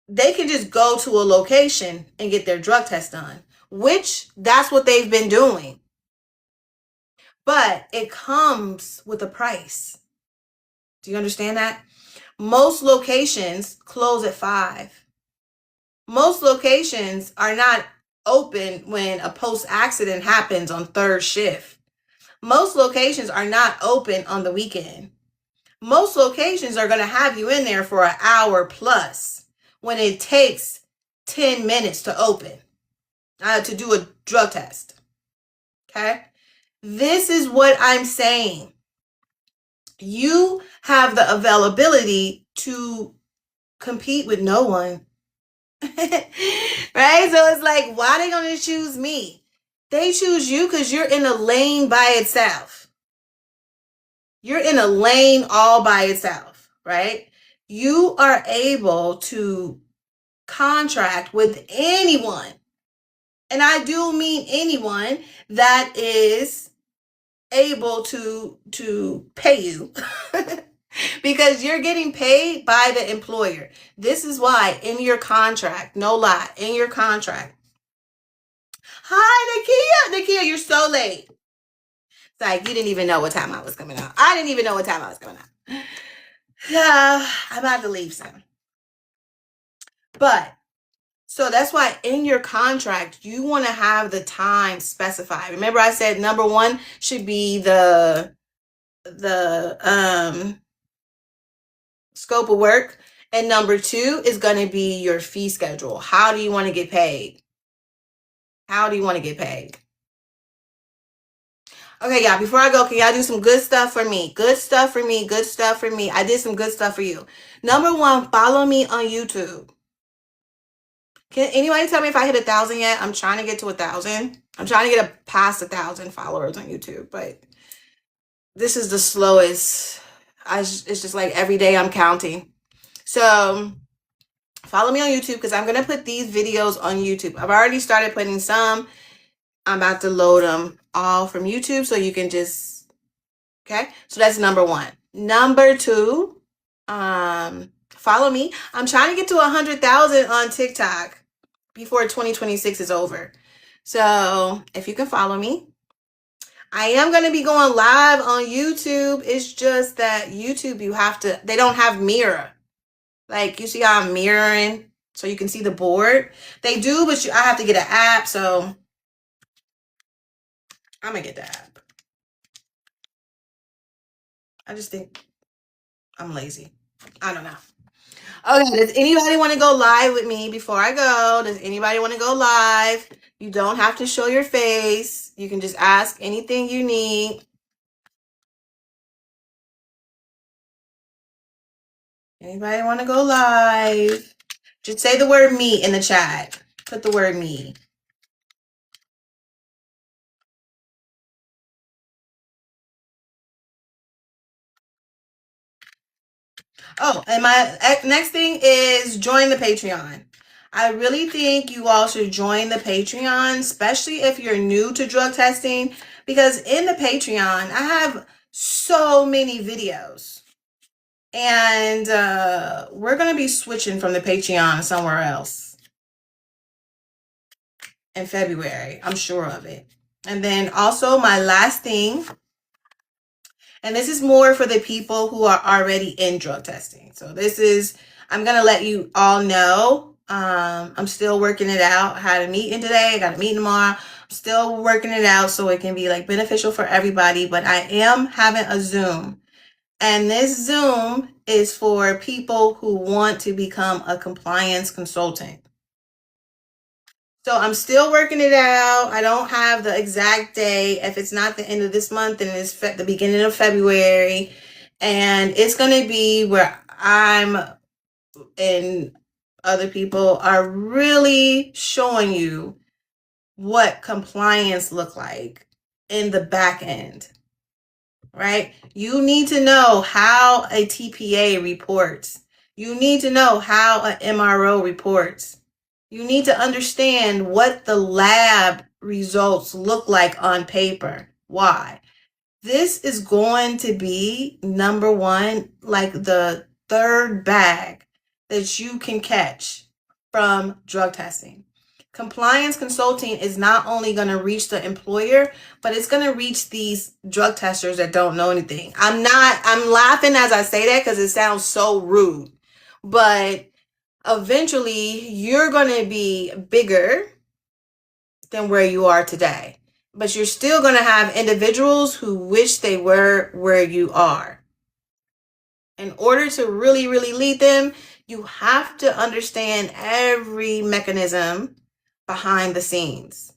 they can just go to a location and get their drug test done, which that's what they've been doing. But it comes with a price. Do you understand that? Most locations close at 5. Most locations are not open when a post-accident happens on 3rd shift. Most locations are not open on the weekend. Most locations are going to have you in there for an hour plus when it takes 10 minutes to open, to do a drug test. Okay? This is what I'm saying. You have the availability to compete with no one. Right? So it's like, why are they going to choose me? They choose you because you're in a lane by itself. You're in a lane all by itself, right? You are able to contract with anyone. And I do mean anyone that is able to pay you because you're getting paid by the employer. This is why in your contract, no lie, in your contract. Hi, Nakia, you're so late. It's like you didn't even know what time I was coming out. I didn't even know what time I was coming out. Yeah, I'm about to leave soon. But so that's why in your contract, you want to have the time specified. Remember I said number 1 should be the scope of work. And number 2 is going to be your fee schedule. How do you want to get paid? How do you want to get paid? Okay, y'all, before I go, can y'all do some good stuff for me? Good stuff for me. Good stuff for me. I did some good stuff for you. Number 1, follow me on YouTube. Can anybody tell me if I hit 1,000 yet? I'm trying to get to 1,000. I'm trying to get past 1,000 followers on YouTube, but this is the slowest. It's just like every day I'm counting. So follow me on YouTube because I'm going to put these videos on YouTube. I've already started putting some. I'm about to load them all from YouTube so you can just, okay? So that's number 1. Number 2, follow me. I'm trying to get to 100,000 on TikTok before 2026 is over. So if you can follow me, I am going to be going live on YouTube. It's just that YouTube, they don't have mirror. Like you see how I'm mirroring so you can see the board. They do, but I have to get an app. So I'm going to get the app. I just think I'm lazy. I don't know. Okay, does anybody want to go live with me before I go? Does anybody want to go live? You don't have to show your face. You can just ask anything you need. Anybody want to go live? Just say the word me in the chat. Put the word me. Oh, and my next thing is join the Patreon. I really think you all should join the Patreon, especially if you're new to drug testing, because in the Patreon, I have so many videos. And we're going to be switching from the Patreon somewhere else in February. I'm sure of it. And then also my last thing, and this is more for the people who are already in drug testing. So this is, I'm going to let you all know. I'm still working it out. I had a meeting today. I got a meeting tomorrow. I'm still working it out so it can be like beneficial for everybody. But I am having a Zoom. And this Zoom is for people who want to become a compliance consultant. So I'm still working it out. I don't have the exact day. If it's not the end of this month, then it's the beginning of February. And it's going to be where I'm and other people are really showing you what compliance look like in the back end, right? You need to know how a TPA reports. You need to know how an MRO reports. You need to understand what the lab results look like on paper. Why? This is going to be number one, like the third bag that you can catch from drug testing. Compliance consulting is not only going to reach the employer, but it's going to reach these drug testers that don't know anything. I'm laughing as I say that because it sounds so rude, but eventually you're going to be bigger than where you are today. But you're still going to have individuals who wish they were where you are. In order to really, really lead them, you have to understand every mechanism behind the scenes.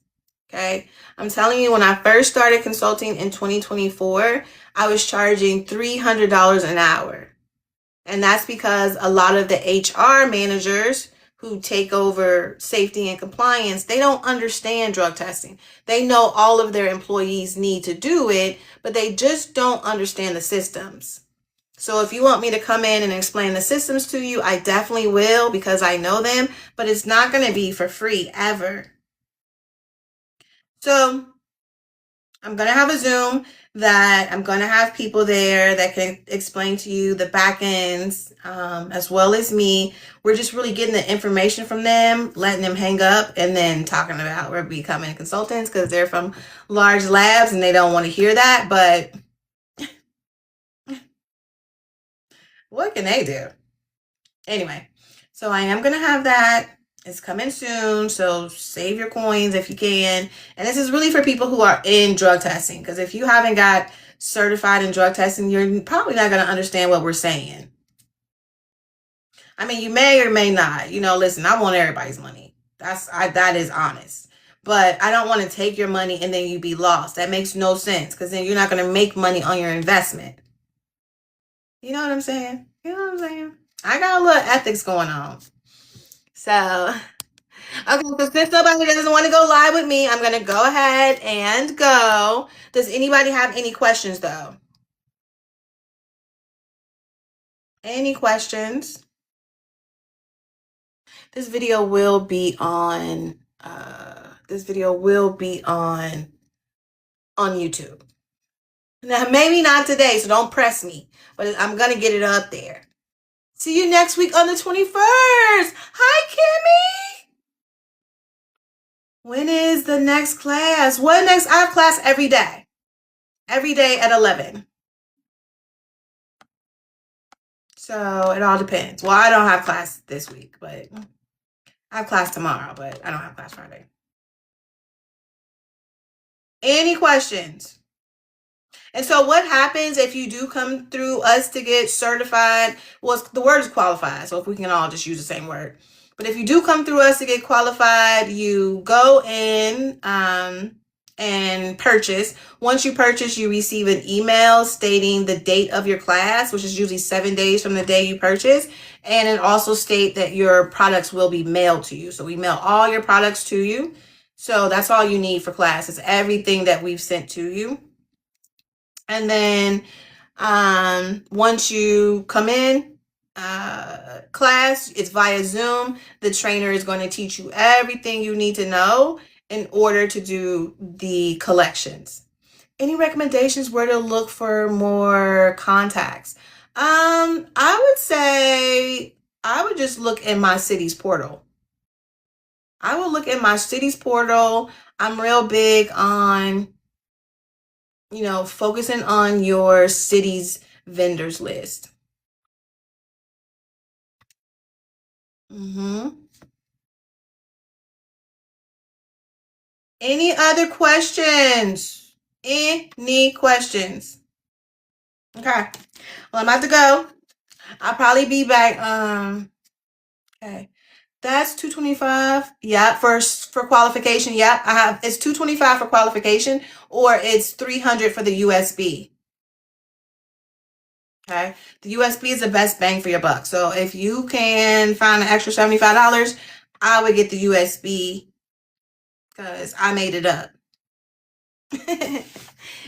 Okay. I'm telling you, when I first started consulting in 2024, I was charging $300 an hour. And that's because a lot of the HR managers who take over safety and compliance, they don't understand drug testing. They know all of their employees need to do it, but they just don't understand the systems. So if you want me to come in and explain the systems to you, I definitely will because I know them, but it's not going to be for free ever. So I'm going to have a Zoom that I'm going to have people there that can explain to you the back ends, as well as me. We're just really getting the information from them, letting them hang up, and then talking about we're becoming consultants because they're from large labs and they don't want to hear that. But what can they do? Anyway, so I am going to have that. It's coming soon, so save your coins if you can. And this is really for people who are in drug testing, because if you haven't got certified in drug testing, you're probably not going to understand what we're saying. I mean, you may or may not. Listen, I want everybody's money. That is honest. But I don't want to take your money and then you be lost. That makes no sense, because then you're not going to make money on your investment. You know what I'm saying? I got a little ethics going on. So, okay, so since nobody doesn't want to go live with me, I'm going to go ahead and go. Does anybody have any questions, though? Any questions? This video will be on, YouTube. Now, maybe not today, so don't press me, but I'm going to get it up there. See you next week on the 21st. Hi, Kimmy. When is the next class? What next? I have class every day. Every day at 11. So it all depends. Well, I don't have class this week, but I have class tomorrow, but I don't have class Friday. Any questions? And so what happens if you do come through us to get certified? Well, the word is qualified, so if we can all just use the same word. But if you do come through us to get qualified, you go in and purchase. Once you purchase, you receive an email stating the date of your class, which is usually 7 days from the day you purchase. And it also states that your products will be mailed to you. So we mail all your products to you. So that's all you need for class. It's everything that we've sent to you. And then once you come in, class. It's via Zoom. The trainer is going to teach you everything you need to know in order to do the collections. Any recommendations where to look for more contacts? I would say I would just look in my city's portal. I will look at my city's portal. I'm real big on, focusing on your city's vendors list. Any other questions? Any questions? Okay. Well, I'm about to go. I'll probably be back. Okay. That's 225. Yeah, for qualification. Yeah, it's 225 for qualification, or it's 300 for the USB. Okay. The USB is the best bang for your buck. So if you can find an extra $75, I would get the USB because I made it up.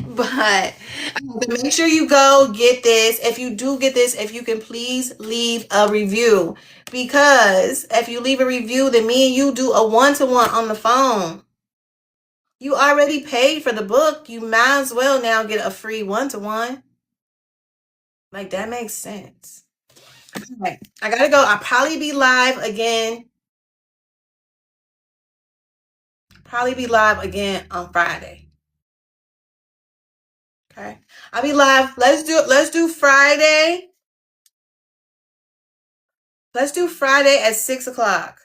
But make sure you go get this. If you do get this, if you can please leave a review, because if you leave a review, then me and you do a one-to-one on the phone. You already paid for the book. You might as well now get a free one-to-one. Like, that makes sense. Okay, I gotta go. I'll probably be live again. On Friday. Okay. I'll be live. Let's do Friday. Let's do Friday at 6:00.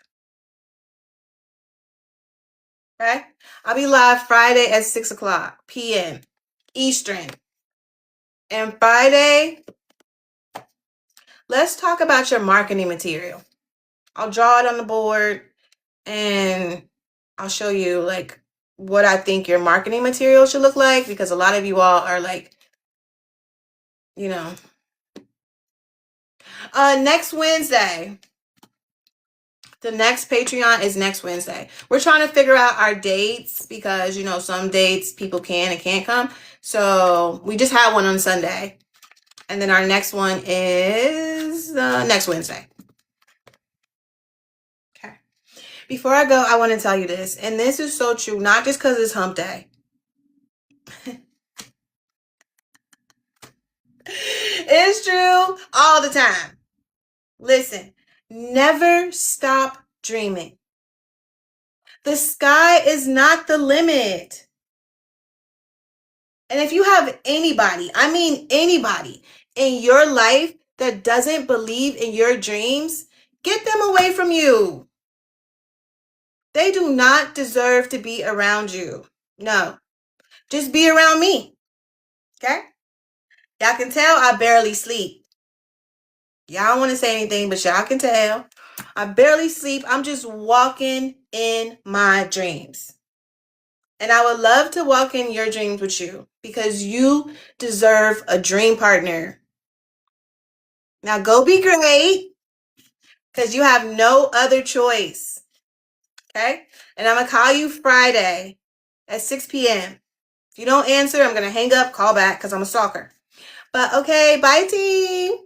Okay? I'll be live Friday at 6:00 p.m. Eastern. And Friday, let's talk about your marketing material. I'll draw it on the board and I'll show you like what I think your marketing material should look like, because a lot of you all are like, next Wednesday. The next Patreon is next Wednesday. We're trying to figure out our dates because, some dates people can and can't come. So we just had one on Sunday. And then our next one is next Wednesday. Okay. Before I go, I want to tell you this. And this is so true, not just because it's hump day. It's true all the time. Listen, never stop dreaming. The sky is not the limit. And if you have anybody, I mean anybody, in your life that doesn't believe in your dreams, get them away from you. They do not deserve to be around you. No. Just be around me. Okay? Y'all can tell I barely sleep. Y'all don't want to say anything, but y'all can tell. I barely sleep. I'm just walking in my dreams. And I would love to walk in your dreams with you because you deserve a dream partner. Now go be great because you have no other choice. Okay? And I'm going to call you Friday at 6 p.m. If you don't answer, I'm going to hang up, call back because I'm a stalker. But okay, bye team.